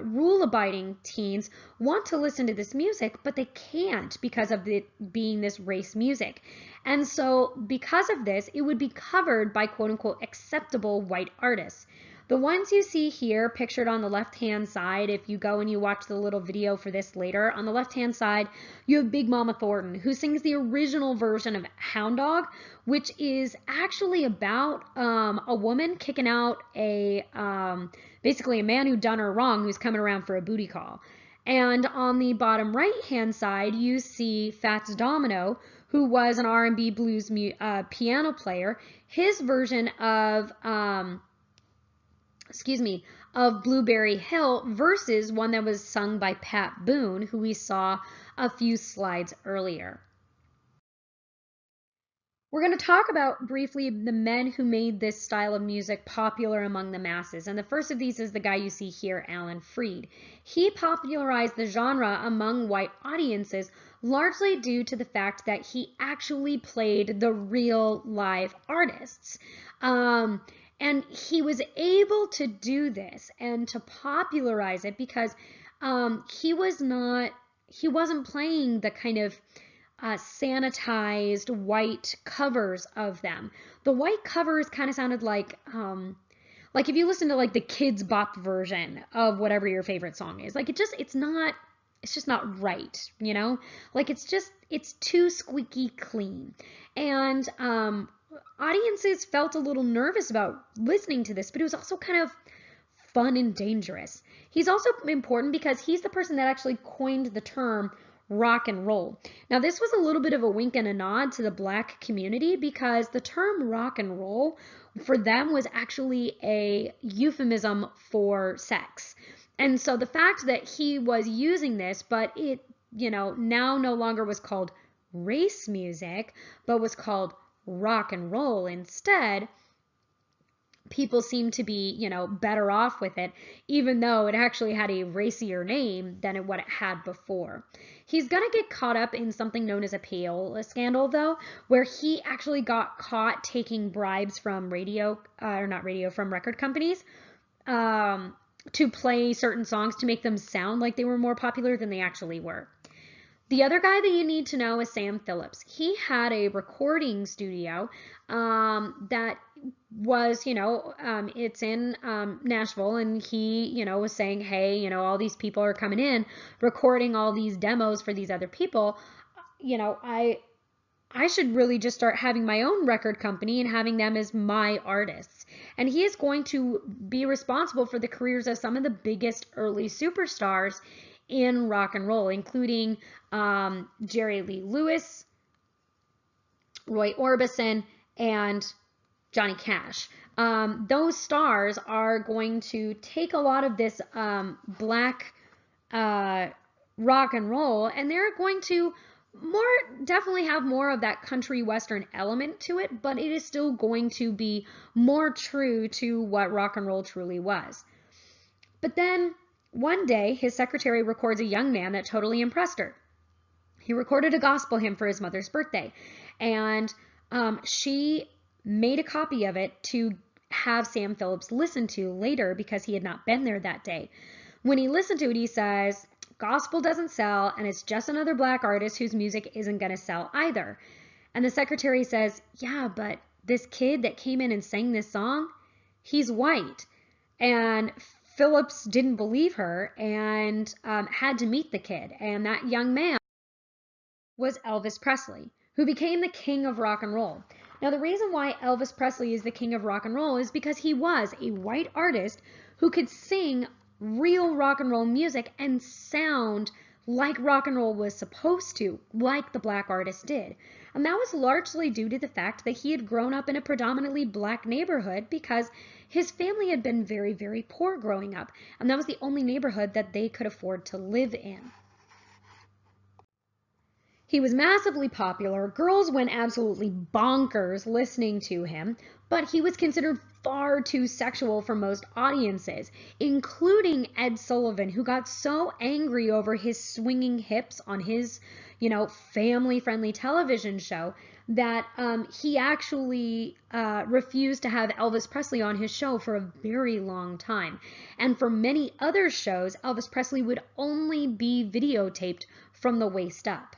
rule-abiding teens want to listen to this music, but they can't because of it being this race music. And so because of this, it would be covered by quote-unquote acceptable white artists. The ones you see here pictured on the left-hand side, if you go and you watch the little video for this later, on the left-hand side, you have Big Mama Thornton, who sings the original version of Hound Dog, which is actually about a woman kicking out basically a man who done her wrong, who's coming around for a booty call. And on the bottom right-hand side, you see Fats Domino, who was an R&B blues piano player. His version of Blueberry Hill versus one that was sung by Pat Boone, who we saw a few slides earlier. We're going to talk about briefly the men who made this style of music popular among the masses. And the first of these is the guy you see here, Alan Freed. He popularized the genre among white audiences largely due to the fact that he actually played the real live artists. And he was able to do this and to popularize it because he wasn't playing the kind of sanitized white covers of them. The white covers kind of sounded like if you listen to like the Kids Bop version of whatever your favorite song is, like it's just not right, you know? Like it's too squeaky clean. And audiences felt a little nervous about listening to this, but it was also kind of fun and dangerous. He's also important because he's the person that actually coined the term rock and roll. Now, this was a little bit of a wink and a nod to the black community because the term rock and roll for them was actually a euphemism for sex. And so the fact that he was using this, but it, now no longer was called race music, but was called rock and roll instead, people seem to be, better off with it, even though it actually had a racier name than what it had before. He's going to get caught up in something known as a payola scandal, though, where he actually got caught taking bribes from from record companies to play certain songs to make them sound like they were more popular than they actually were. The other guy that you need to know is Sam Phillips. He had a recording studio that was, it's in Nashville, and he, was saying, hey, all these people are coming in, recording all these demos for these other people. I should really just start having my own record company and having them as my artists. And he is going to be responsible for the careers of some of the biggest early superstars in rock and roll, including Jerry Lee Lewis, Roy Orbison, and Johnny Cash. Those stars are going to take a lot of this black rock and roll, and they're going to definitely have more of that country western element to it, but it is still going to be more true to what rock and roll truly was. But then one day, his secretary records a young man that totally impressed her. He recorded a gospel hymn for his mother's birthday, and she made a copy of it to have Sam Phillips listen to later because he had not been there that day. When he listened to it, he says, gospel doesn't sell, and it's just another black artist whose music isn't going to sell either. And the secretary says, yeah, but this kid that came in and sang this song, he's white. And Phillips didn't believe her and had to meet the kid. And that young man was Elvis Presley, who became the king of rock and roll. Now, the reason why Elvis Presley is the king of rock and roll is because he was a white artist who could sing real rock and roll music and sound like rock and roll was supposed to, like the black artist did. And that was largely due to the fact that he had grown up in a predominantly black neighborhood because his family had been very, very poor growing up. And that was the only neighborhood that they could afford to live in. He was massively popular. Girls went absolutely bonkers listening to him, but he was considered far too sexual for most audiences, including Ed Sullivan, who got so angry over his swinging hips on his, family-friendly television show that he actually refused to have Elvis Presley on his show for a very long time. And for many other shows, Elvis Presley would only be videotaped from the waist up.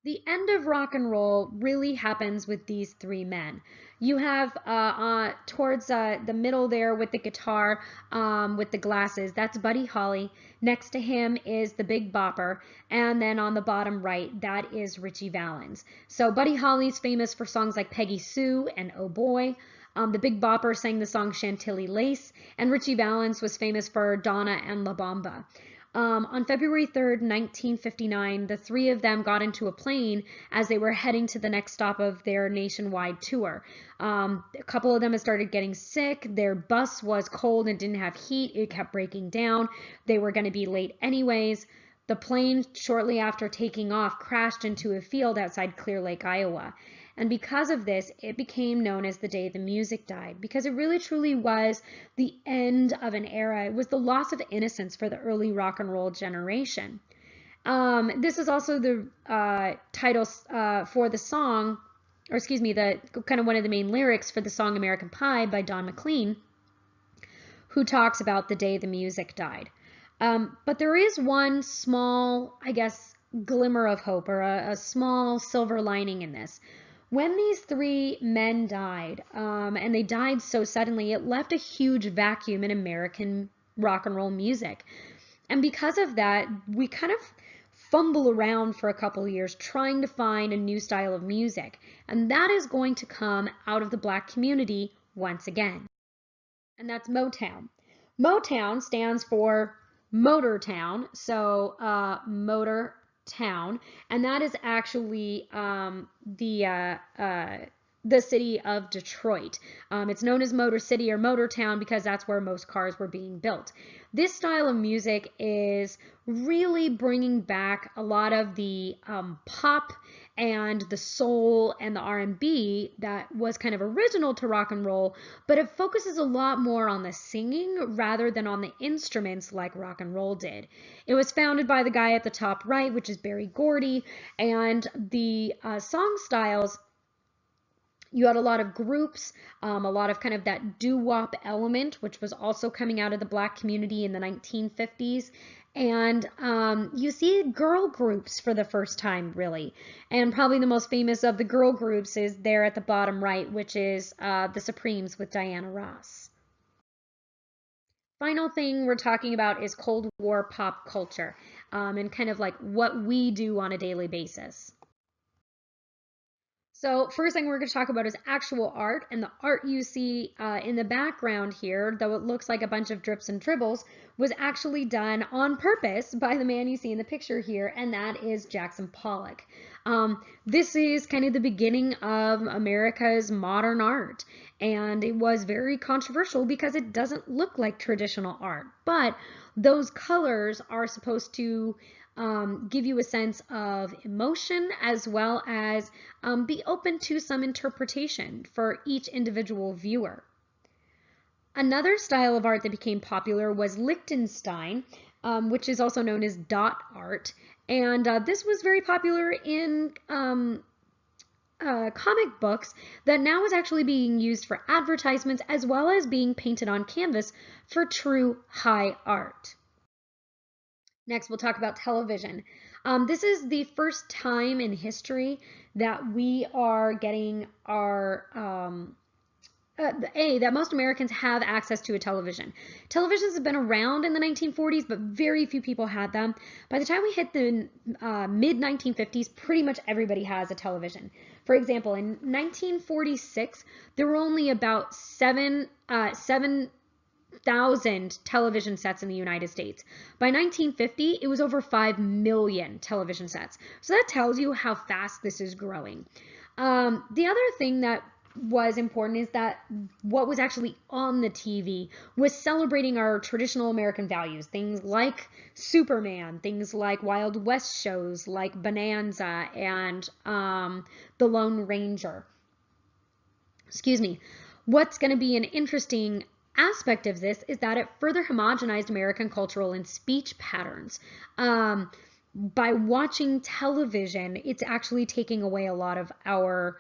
The end of rock and roll really happens with these three men. You have towards the middle there with the guitar, with the glasses, that's Buddy Holly. Next to him is the Big Bopper. And then on the bottom right, that is Ritchie Valens. So Buddy Holly's famous for songs like Peggy Sue and Oh Boy. The Big Bopper sang the song Chantilly Lace. And Ritchie Valens was famous for Donna and La Bamba. On February 3rd, 1959, the three of them got into a plane as they were heading to the next stop of their nationwide tour. A couple of them had started getting sick. Their bus was cold and didn't have heat. It kept breaking down. They were going to be late anyways. The plane, shortly after taking off, crashed into a field outside Clear Lake, Iowa. And because of this, it became known as the day the music died, because it really truly was the end of an era. It was the loss of innocence for the early rock and roll generation. This is also the title for the song or excuse me, the kind of one of the main lyrics for the song American Pie by Don McLean, who talks about the day the music died. But there is one small, I guess, glimmer of hope, or a small silver lining in this. When these three men died, and they died so suddenly, it left a huge vacuum in American rock and roll music. And because of that, we kind of fumble around for a couple of years trying to find a new style of music. And that is going to come out of the Black community once again. And that's Motown. Motown stands for Motor Town, so Motor Town, and that is actually the city of Detroit. It's known as Motor City or Motor Town because that's where most cars were being built. This style of music is really bringing back a lot of the pop and the soul and the R&B that was kind of original to rock and roll, but it focuses a lot more on the singing rather than on the instruments like rock and roll did. It was founded by the guy at the top right, which is Berry Gordy, and the song styles, you had a lot of groups, a lot of kind of that doo-wop element, which was also coming out of the Black community in the 1950s. And you see girl groups for the first time, really. And probably the most famous of the girl groups is there at the bottom right, which is the Supremes with Diana Ross. Final thing we're talking about is Cold War pop culture, and kind of like what we do on a daily basis. So first thing we're going to talk about is actual art, and the art you see in the background here, though it looks like a bunch of drips and dribbles, was actually done on purpose by the man you see in the picture here, and that is Jackson Pollock. This is kind of the beginning of America's modern art, and it was very controversial because it doesn't look like traditional art, but those colors are supposed to give you a sense of emotion as well as be open to some interpretation for each individual viewer. Another style of art that became popular was Lichtenstein, which is also known as dot art, and this was very popular in comic books that now is actually being used for advertisements as well as being painted on canvas for true high art. Next, we'll talk about television. This is the first time in history that we are getting our that most Americans have access to a television. Televisions have been around in the 1940s, but very few people had them. By the time we hit the mid 1950s, pretty much everybody has a television. For example, in 1946, there were only about 7,000 television sets in the United States. By 1950, it was over 5 million television sets. So that tells you how fast this is growing. The other thing that was important is that what was actually on the TV was celebrating our traditional American values, things like Superman, things like Wild West shows like Bonanza and The Lone Ranger. Excuse me. What's going to be an interesting aspect of this is that it further homogenized American cultural and speech patterns. By watching television, it's actually taking away a lot of our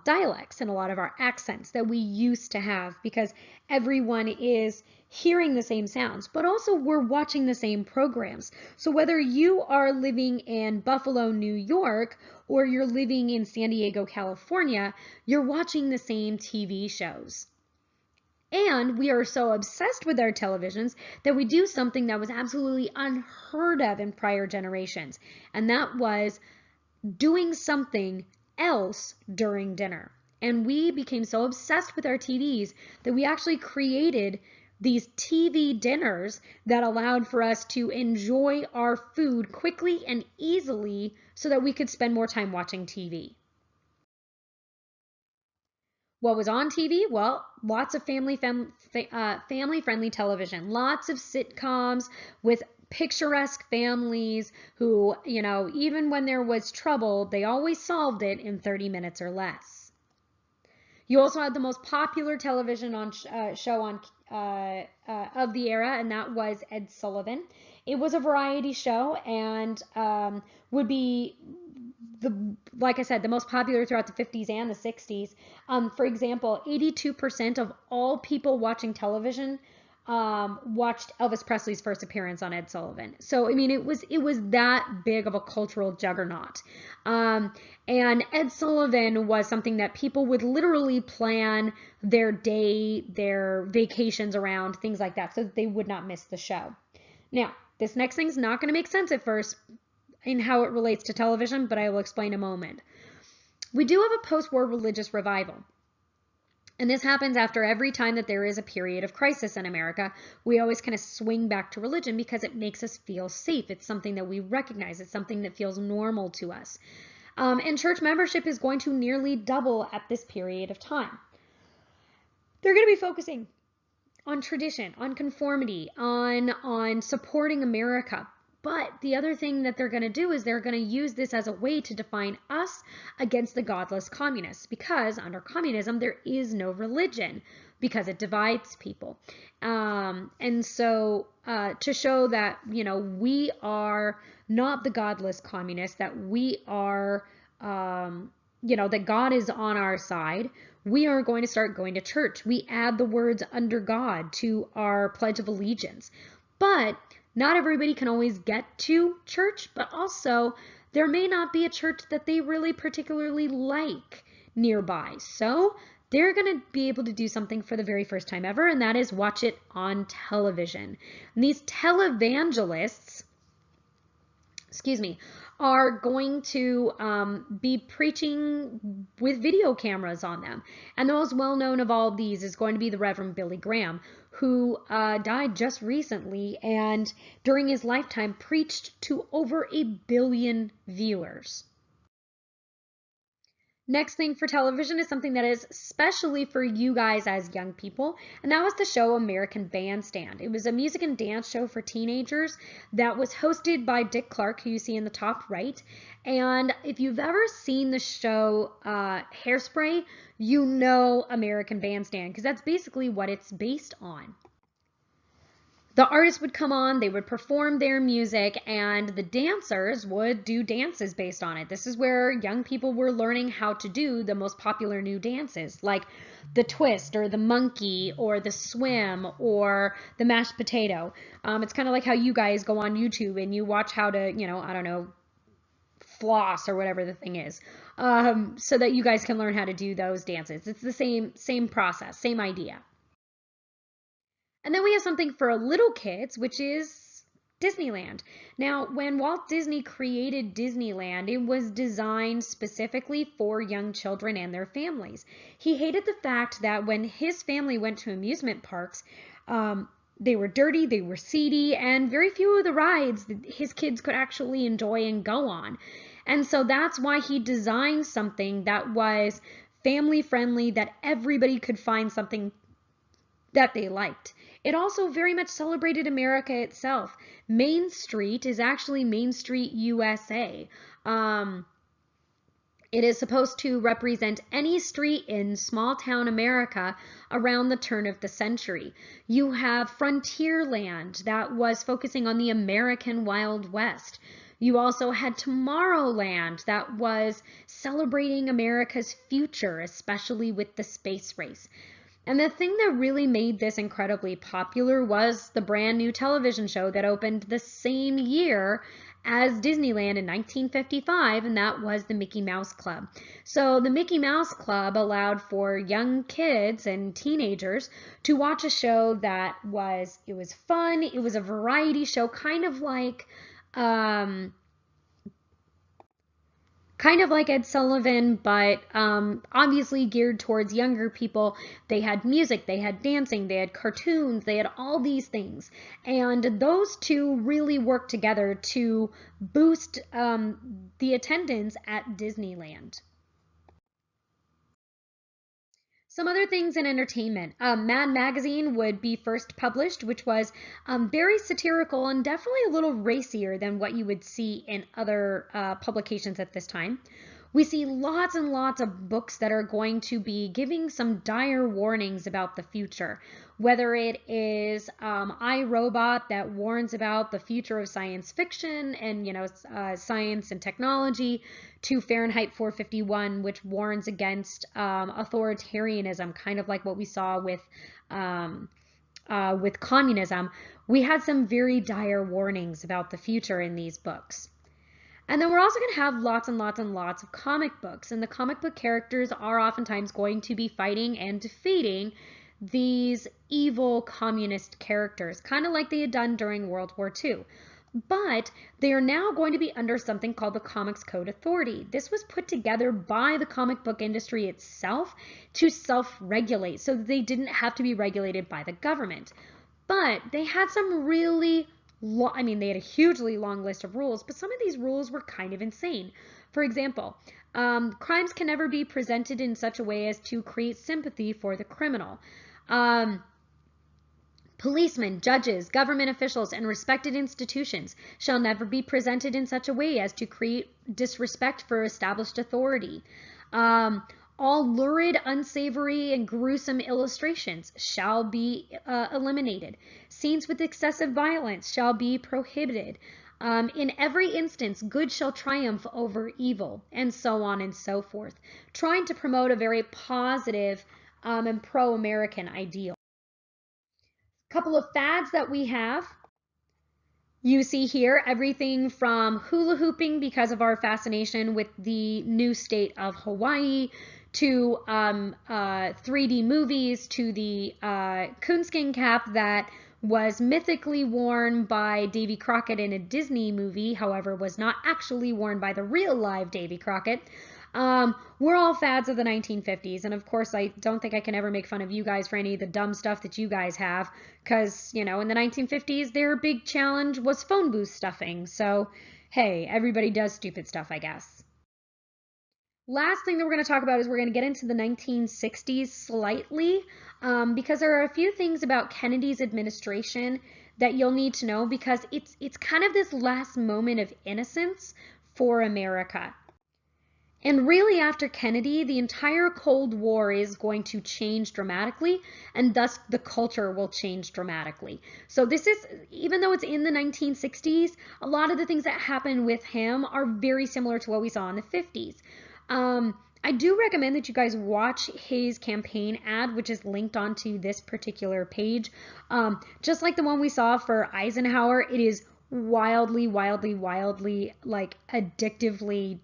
dialects and a lot of our accents that we used to have because everyone is hearing the same sounds, but also we're watching the same programs. So whether you are living in Buffalo, New York, or you're living in San Diego, California, you're watching the same TV shows. And we are so obsessed with our televisions that we do something that was absolutely unheard of in prior generations, and that was doing something else during dinner. And we became so obsessed with our TVs that we actually created these TV dinners that allowed for us to enjoy our food quickly and easily so that we could spend more time watching TV. What was on TV? Well, lots of family-friendly television, lots of sitcoms with picturesque families who, even when there was trouble, they always solved it in 30 minutes or less. You also had the most popular television show on of the era, and that was Ed Sullivan. It was a variety show and would be like I said, the most popular throughout the 50s and the 60s. For example, 82% of all people watching television watched Elvis Presley's first appearance on Ed Sullivan. So I mean, it was that big of a cultural juggernaut. And Ed Sullivan was something that people would literally plan their day, their vacations around, things like that, so that they would not miss the show. Now, this next thing's not going to make sense at first in how it relates to television, but I will explain in a moment. We do have a post-war religious revival. And this happens after every time that there is a period of crisis in America. We always kind of swing back to religion because it makes us feel safe. It's something that we recognize. It's something that feels normal to us. And church membership is going to nearly double at this period of time. They're going to be focusing on tradition, on conformity, on supporting America. But the other thing that they're going to do is they're going to use this as a way to define us against the godless communists, because under communism there is no religion because it divides people. And so to show that, we are not the godless communists, that we are, that God is on our side, we are going to start going to church. We add the words "under God" to our Pledge of Allegiance. But not everybody can always get to church, but also there may not be a church that they really particularly like nearby. So they're going to be able to do something for the very first time ever, and that is watch it on television. And these televangelists, are going to be preaching with video cameras on them. And the most well-known of all these is going to be the Reverend Billy Graham, who died just recently and during his lifetime preached to over 1 billion viewers. Next thing for television is something that is especially for you guys as young people, and that was the show American Bandstand. It was a music and dance show for teenagers that was hosted by Dick Clark, who you see in the top right. And if you've ever seen the show Hairspray, you know American Bandstand, because that's basically what it's based on. The artists would come on, they would perform their music, and the dancers would do dances based on it. This is where young people were learning how to do the most popular new dances, like the twist or the monkey or the swim or the mashed potato. It's kind of like how you guys go on YouTube and you watch how to, floss or whatever the thing is, so that you guys can learn how to do those dances. It's the same process, same idea. And then we have something for little kids, which is Disneyland. Now, when Walt Disney created Disneyland, it was designed specifically for young children and their families. He hated the fact that when his family went to amusement parks, they were dirty, they were seedy, and very few of the rides his kids could actually enjoy and go on. And so that's why he designed something that was family friendly, that everybody could find something that they liked. It also very much celebrated America itself. Main Street is actually Main Street, USA. It is supposed to represent any street in small town America around the turn of the century. You have Frontierland that was focusing on the American Wild West. You also had Tomorrowland that was celebrating America's future, especially with the space race. And the thing that really made this incredibly popular was the brand new television show that opened the same year as Disneyland in 1955, and that was the Mickey Mouse Club. So the Mickey Mouse Club allowed for young kids and teenagers to watch a show that was fun. It was a variety show, kind of like Ed Sullivan, but obviously geared towards younger people. They had music, they had dancing, they had cartoons, they had all these things. And those two really worked together to boost the attendance at Disneyland. Some other things in entertainment. Mad Magazine would be first published, which was very satirical and definitely a little racier than what you would see in other publications at this time. We see lots and lots of books that are going to be giving some dire warnings about the future, whether it is I, Robot that warns about the future of science fiction and, science and technology, to Fahrenheit 451, which warns against authoritarianism, kind of like what we saw with communism. We had some very dire warnings about the future in these books. And then we're also going to have lots and lots and lots of comic books. And the comic book characters are oftentimes going to be fighting and defeating these evil communist characters, kind of like they had done during World War II. But they are now going to be under something called the Comics Code Authority. This was put together by the comic book industry itself to self-regulate so that they didn't have to be regulated by the government. But they had some really they had a hugely long list of rules, but some of these rules were kind of insane. For example, crimes can never be presented in such a way as to create sympathy for the criminal. Policemen, judges, government officials, and respected institutions shall never be presented in such a way as to create disrespect for established authority. All lurid, unsavory, and gruesome illustrations shall be eliminated. Scenes with excessive violence shall be prohibited. In every instance, good shall triumph over evil, and so on and so forth, trying to promote a very positive and pro-American ideal. A couple of fads that we have. You see here everything from hula hooping because of our fascination with the new state of Hawaii, to 3D movies, to the coonskin cap that was mythically worn by Davy Crockett in a Disney movie, however was not actually worn by the real live Davy Crockett. We're all fads of the 1950s, and of course I don't think I can ever make fun of you guys for any of the dumb stuff that you guys have, because, in the 1950s their big challenge was phone booth stuffing, so hey, everybody does stupid stuff, I guess. Last thing that we're going to talk about is we're going to get into the 1960s slightly, because there are a few things about Kennedy's administration that you'll need to know, because it's kind of this last moment of innocence for America. And really, after Kennedy, the entire Cold War is going to change dramatically, and thus the culture will change dramatically. So this is, even though it's in the 1960s, a lot of the things that happen with him are very similar to what we saw in the 50s. I do recommend that you guys watch his campaign ad, which is linked onto this particular page. Just like the one we saw for Eisenhower, it is wildly, like addictively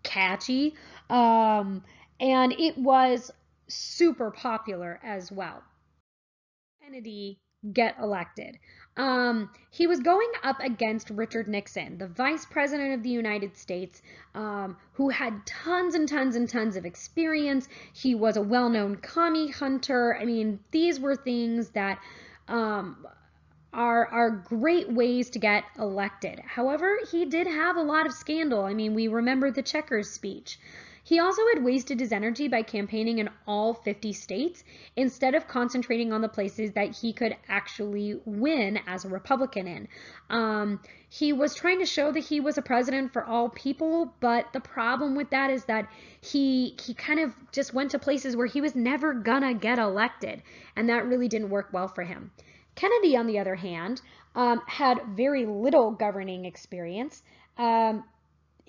catchy. And it was super popular as well. Kennedy get elected. He was going up against Richard Nixon, the Vice President of the United States, who had tons and tons and tons of experience. He was a well-known commie hunter. I mean, these were things that are great ways to get elected. However, he did have a lot of scandal. I mean, we remember the Checkers speech. He also had wasted his energy by campaigning in all 50 states instead of concentrating on the places that he could actually win as a Republican in. He was trying to show that he was a president for all people, but the problem with that is that he kind of just went to places where he was never gonna get elected, and that really didn't work well for him. Kennedy, on the other hand, had very little governing experience.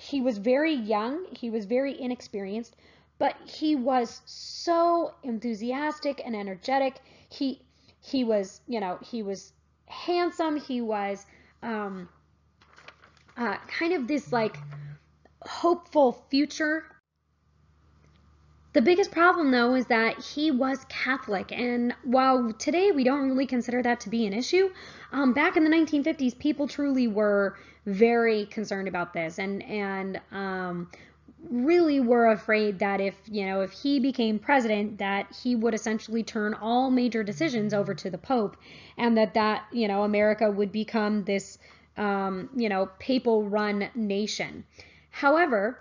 He was very young, he was very inexperienced, but he was so enthusiastic and energetic. He was, he was handsome. He was kind of this like hopeful future. The biggest problem, though, is that he was Catholic, and while today we don't really consider that to be an issue, back in the 1950s, people truly were very concerned about this, and really were afraid that if he became president, that he would essentially turn all major decisions over to the Pope, and that America would become this papal-run nation. However,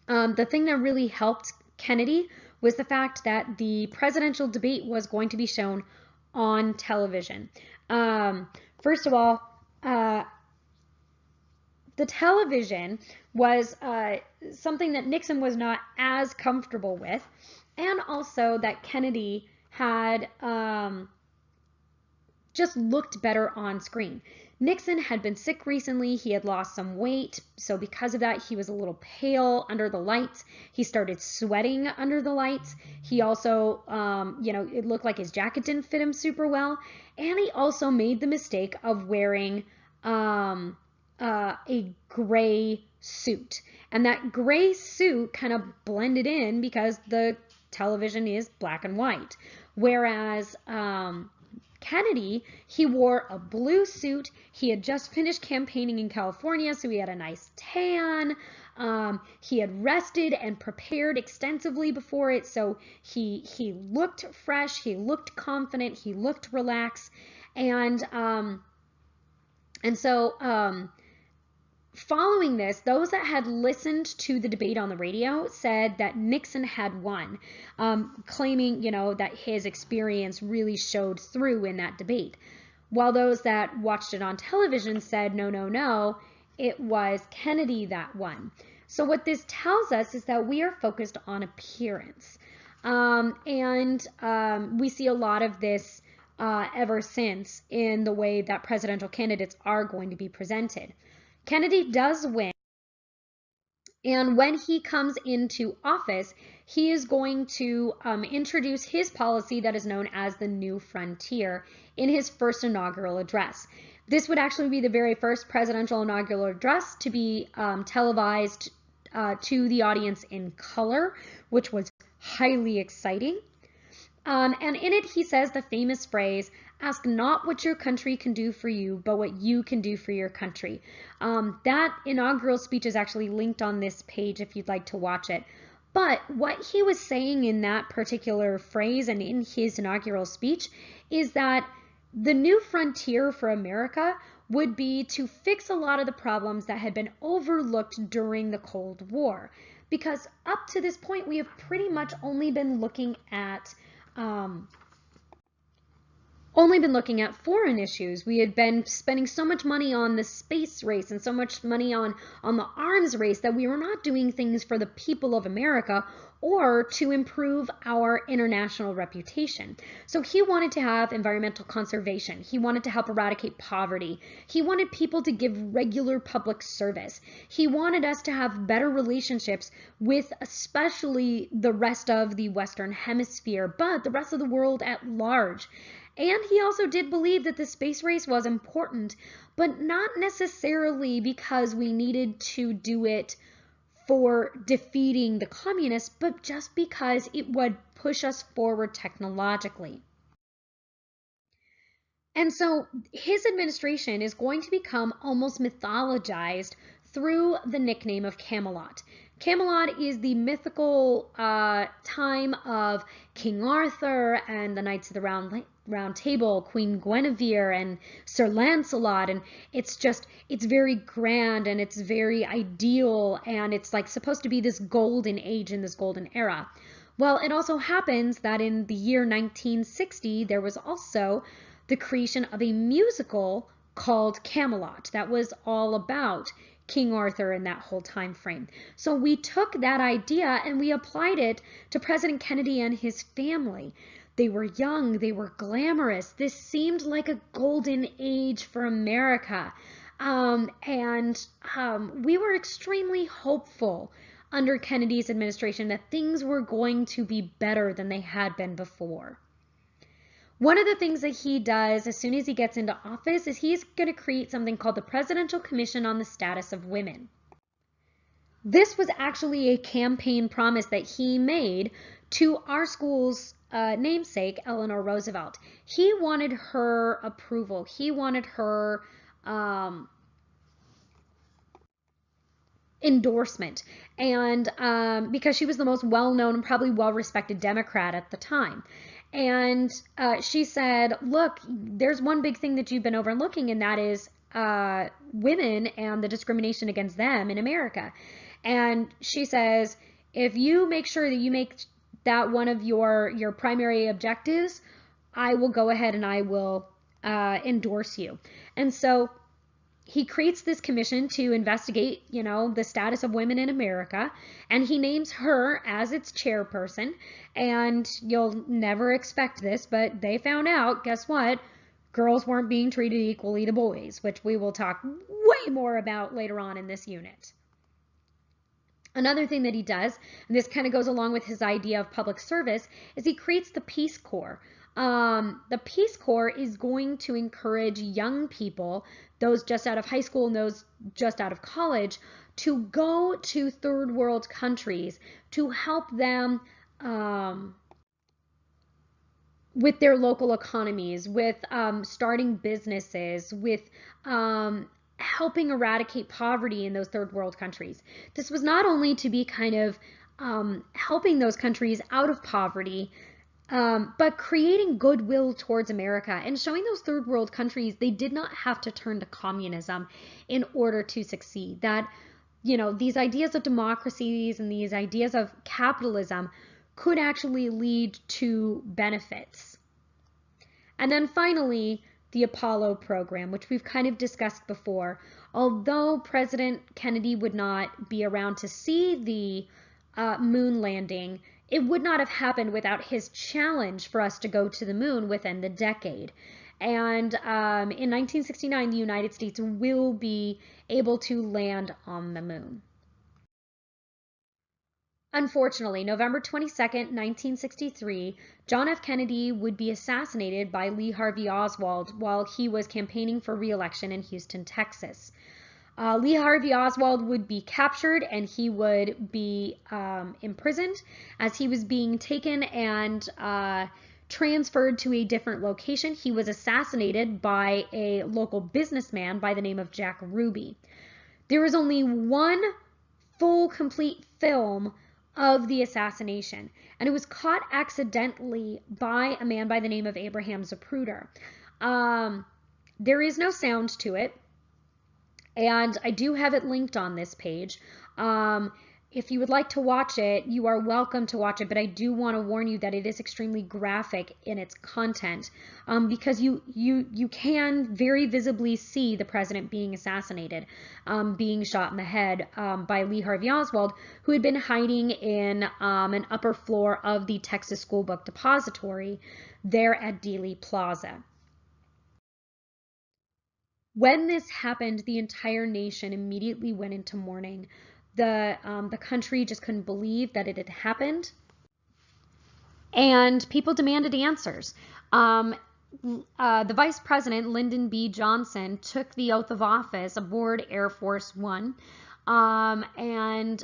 the thing that really helped Kennedy was the fact that the presidential debate was going to be shown on television. First of all, the television was something that Nixon was not as comfortable with, and also that Kennedy had just looked better on screen. Nixon had been sick recently. He had lost some weight. So because of that, he was a little pale under the lights. He started sweating under the lights. He also, it looked like his jacket didn't fit him super well. And he also made the mistake of wearing a gray suit. And that gray suit kind of blended in because the television is black and white. Whereas Kennedy, he wore a blue suit. He had just finished campaigning in California, so he had a nice tan. He had rested and prepared extensively before it, so he looked fresh, he looked confident, he looked relaxed, and so following this, those that had listened to the debate on the radio said that Nixon had won, claiming, that his experience really showed through in that debate. While those that watched it on television said, no, it was Kennedy that won. So what this tells us is that we are focused on appearance. We see a lot of this ever since in the way that presidential candidates are going to be presented. Kennedy does win, and when he comes into office, he is going to introduce his policy that is known as the New Frontier in his first inaugural address. This would actually be the very first presidential inaugural address to be televised to the audience in color, which was highly exciting. And in it, he says the famous phrase, "Ask not what your country can do for you, but what you can do for your country." That inaugural speech is actually linked on this page if you'd like to watch it. But what he was saying in that particular phrase and in his inaugural speech is that the new frontier for America would be to fix a lot of the problems that had been overlooked during the Cold War. Because up to this point, we have pretty much only been looking at foreign issues. We had been spending so much money on the space race and so much money on the arms race that we were not doing things for the people of America or to improve our international reputation. So he wanted to have environmental conservation. He wanted to help eradicate poverty. He wanted people to give regular public service. He wanted us to have better relationships with especially the rest of the Western Hemisphere, but the rest of the world at large. And he also did believe that the space race was important, but not necessarily because we needed to do it for defeating the communists, but just because it would push us forward technologically. And so his administration is going to become almost mythologized through the nickname of Camelot. Camelot is the mythical time of King Arthur and the Knights of the Round Table, Queen Guinevere and Sir Lancelot, and it's very grand and it's very ideal, and it's like supposed to be this golden age and this golden era. Well, it also happens that in the year 1960 there was also the creation of a musical called Camelot that was all about King Arthur in that whole time frame. So we took that idea and we applied it to President Kennedy and his family. They were young, they were glamorous. This seemed like a golden age for America. We were extremely hopeful under Kennedy's administration that things were going to be better than they had been before. One of the things that he does as soon as he gets into office is he's going to create something called the Presidential Commission on the Status of Women. This was actually a campaign promise that he made to our school's namesake, Eleanor Roosevelt. He wanted her approval. He wanted her endorsement, and because she was the most well-known and probably well-respected Democrat at the time. And she said, look, there's one big thing that you've been overlooking, and that is women and the discrimination against them in America. And she says, if you make sure that you make that one of your primary objectives, I will go ahead and I will endorse you. And so he creates this commission to investigate, the status of women in America, and he names her as its chairperson. And you'll never expect this, but they found out, guess what? Girls weren't being treated equally to boys, which we will talk way more about later on in this unit. Another thing that he does, and this kind of goes along with his idea of public service, is he creates the Peace Corps. The Peace Corps is going to encourage young people, those just out of high school and those just out of college, to go to third world countries to help them with their local economies, with starting businesses, with helping eradicate poverty in those third world countries. This was not only to be kind of helping those countries out of poverty, but creating goodwill towards America and showing those third world countries they did not have to turn to communism in order to succeed. That, these ideas of democracies and these ideas of capitalism could actually lead to benefits. And then finally, the Apollo program, which we've kind of discussed before. Although President Kennedy would not be around to see the moon landing, it would not have happened without his challenge for us to go to the moon within the decade. And in 1969, the United States will be able to land on the moon. Unfortunately, November 22nd, 1963, John F. Kennedy would be assassinated by Lee Harvey Oswald while he was campaigning for re-election in Houston, Texas. Lee Harvey Oswald would be captured and he would be imprisoned as he was being taken and transferred to a different location. He was assassinated by a local businessman by the name of Jack Ruby. There is only one full, complete film of the assassination, and it was caught accidentally by a man by the name of Abraham Zapruder. There is no sound to it, and I do have it linked on this page. If you would like to watch it, you are welcome to watch it, but I do want to warn you that it is extremely graphic in its content, because you can very visibly see the president being assassinated, being shot in the head by Lee Harvey Oswald, who had been hiding in an upper floor of the Texas School Book Depository there at Dealey Plaza. When this happened, the entire nation immediately went into mourning. The country just couldn't believe that it had happened, and people demanded answers. The Vice President, Lyndon B. Johnson, took the oath of office aboard Air Force One, and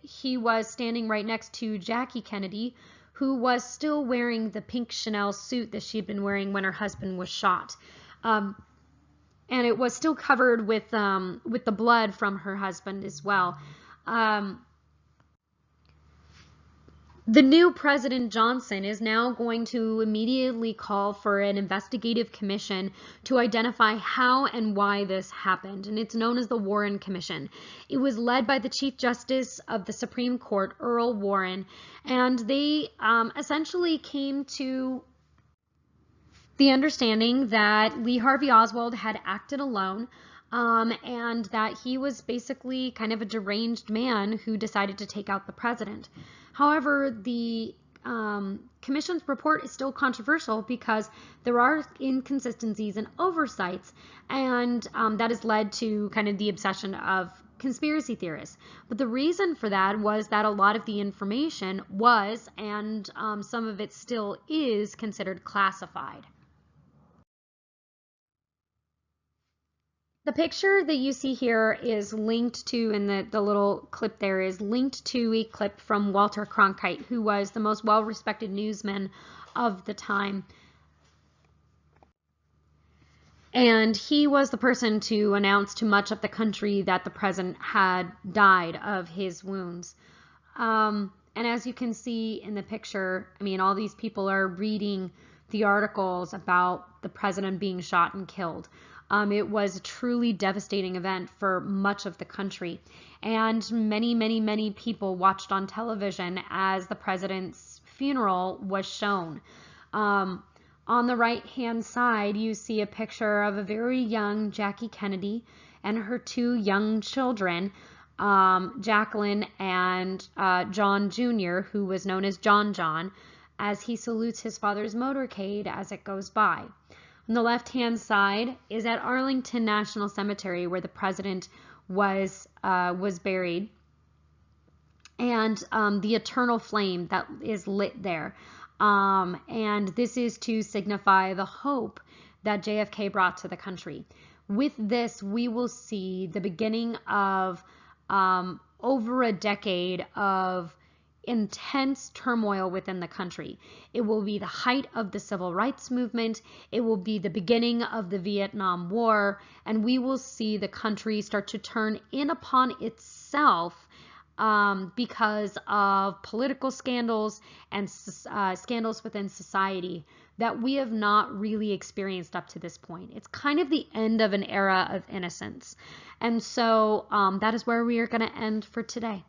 he was standing right next to Jackie Kennedy, who was still wearing the pink Chanel suit that she'd been wearing when her husband was shot. And it was still covered with the blood from her husband as well. The new President Johnson is now going to immediately call for an investigative commission to identify how and why this happened, and it's known as the Warren Commission. It was led by the Chief Justice of the Supreme Court, Earl Warren, and they essentially came to the understanding that Lee Harvey Oswald had acted alone, and that he was basically kind of a deranged man who decided to take out the president. However, the commission's report is still controversial because there are inconsistencies and oversights, and that has led to kind of the obsession of conspiracy theorists. But the reason for that was that a lot of the information was, and some of it still is, considered classified. The picture that you see here is linked to, and the little clip there is linked to a clip from Walter Cronkite, who was the most well-respected newsman of the time. And he was the person to announce to much of the country that the president had died of his wounds. And as you can see in the picture, I mean, all these people are reading the articles about the president being shot and killed. It was a truly devastating event for much of the country, and many, many, many people watched on television as the president's funeral was shown. On the right-hand side, you see a picture of a very young Jackie Kennedy and her two young children, Jacqueline and John Jr., who was known as John, as he salutes his father's motorcade as it goes by. On the left-hand side is at Arlington National Cemetery, where the president was buried, and the eternal flame that is lit there. And this is to signify the hope that JFK brought to the country. With this, we will see the beginning of over a decade of intense turmoil within the country. It will be the height of the civil rights movement. It will be the beginning of the Vietnam War, and we will see the country start to turn in upon itself because of political scandals and scandals within society that we have not really experienced up to this point. It's kind of the end of an era of innocence. And so that is where we are going to end for today.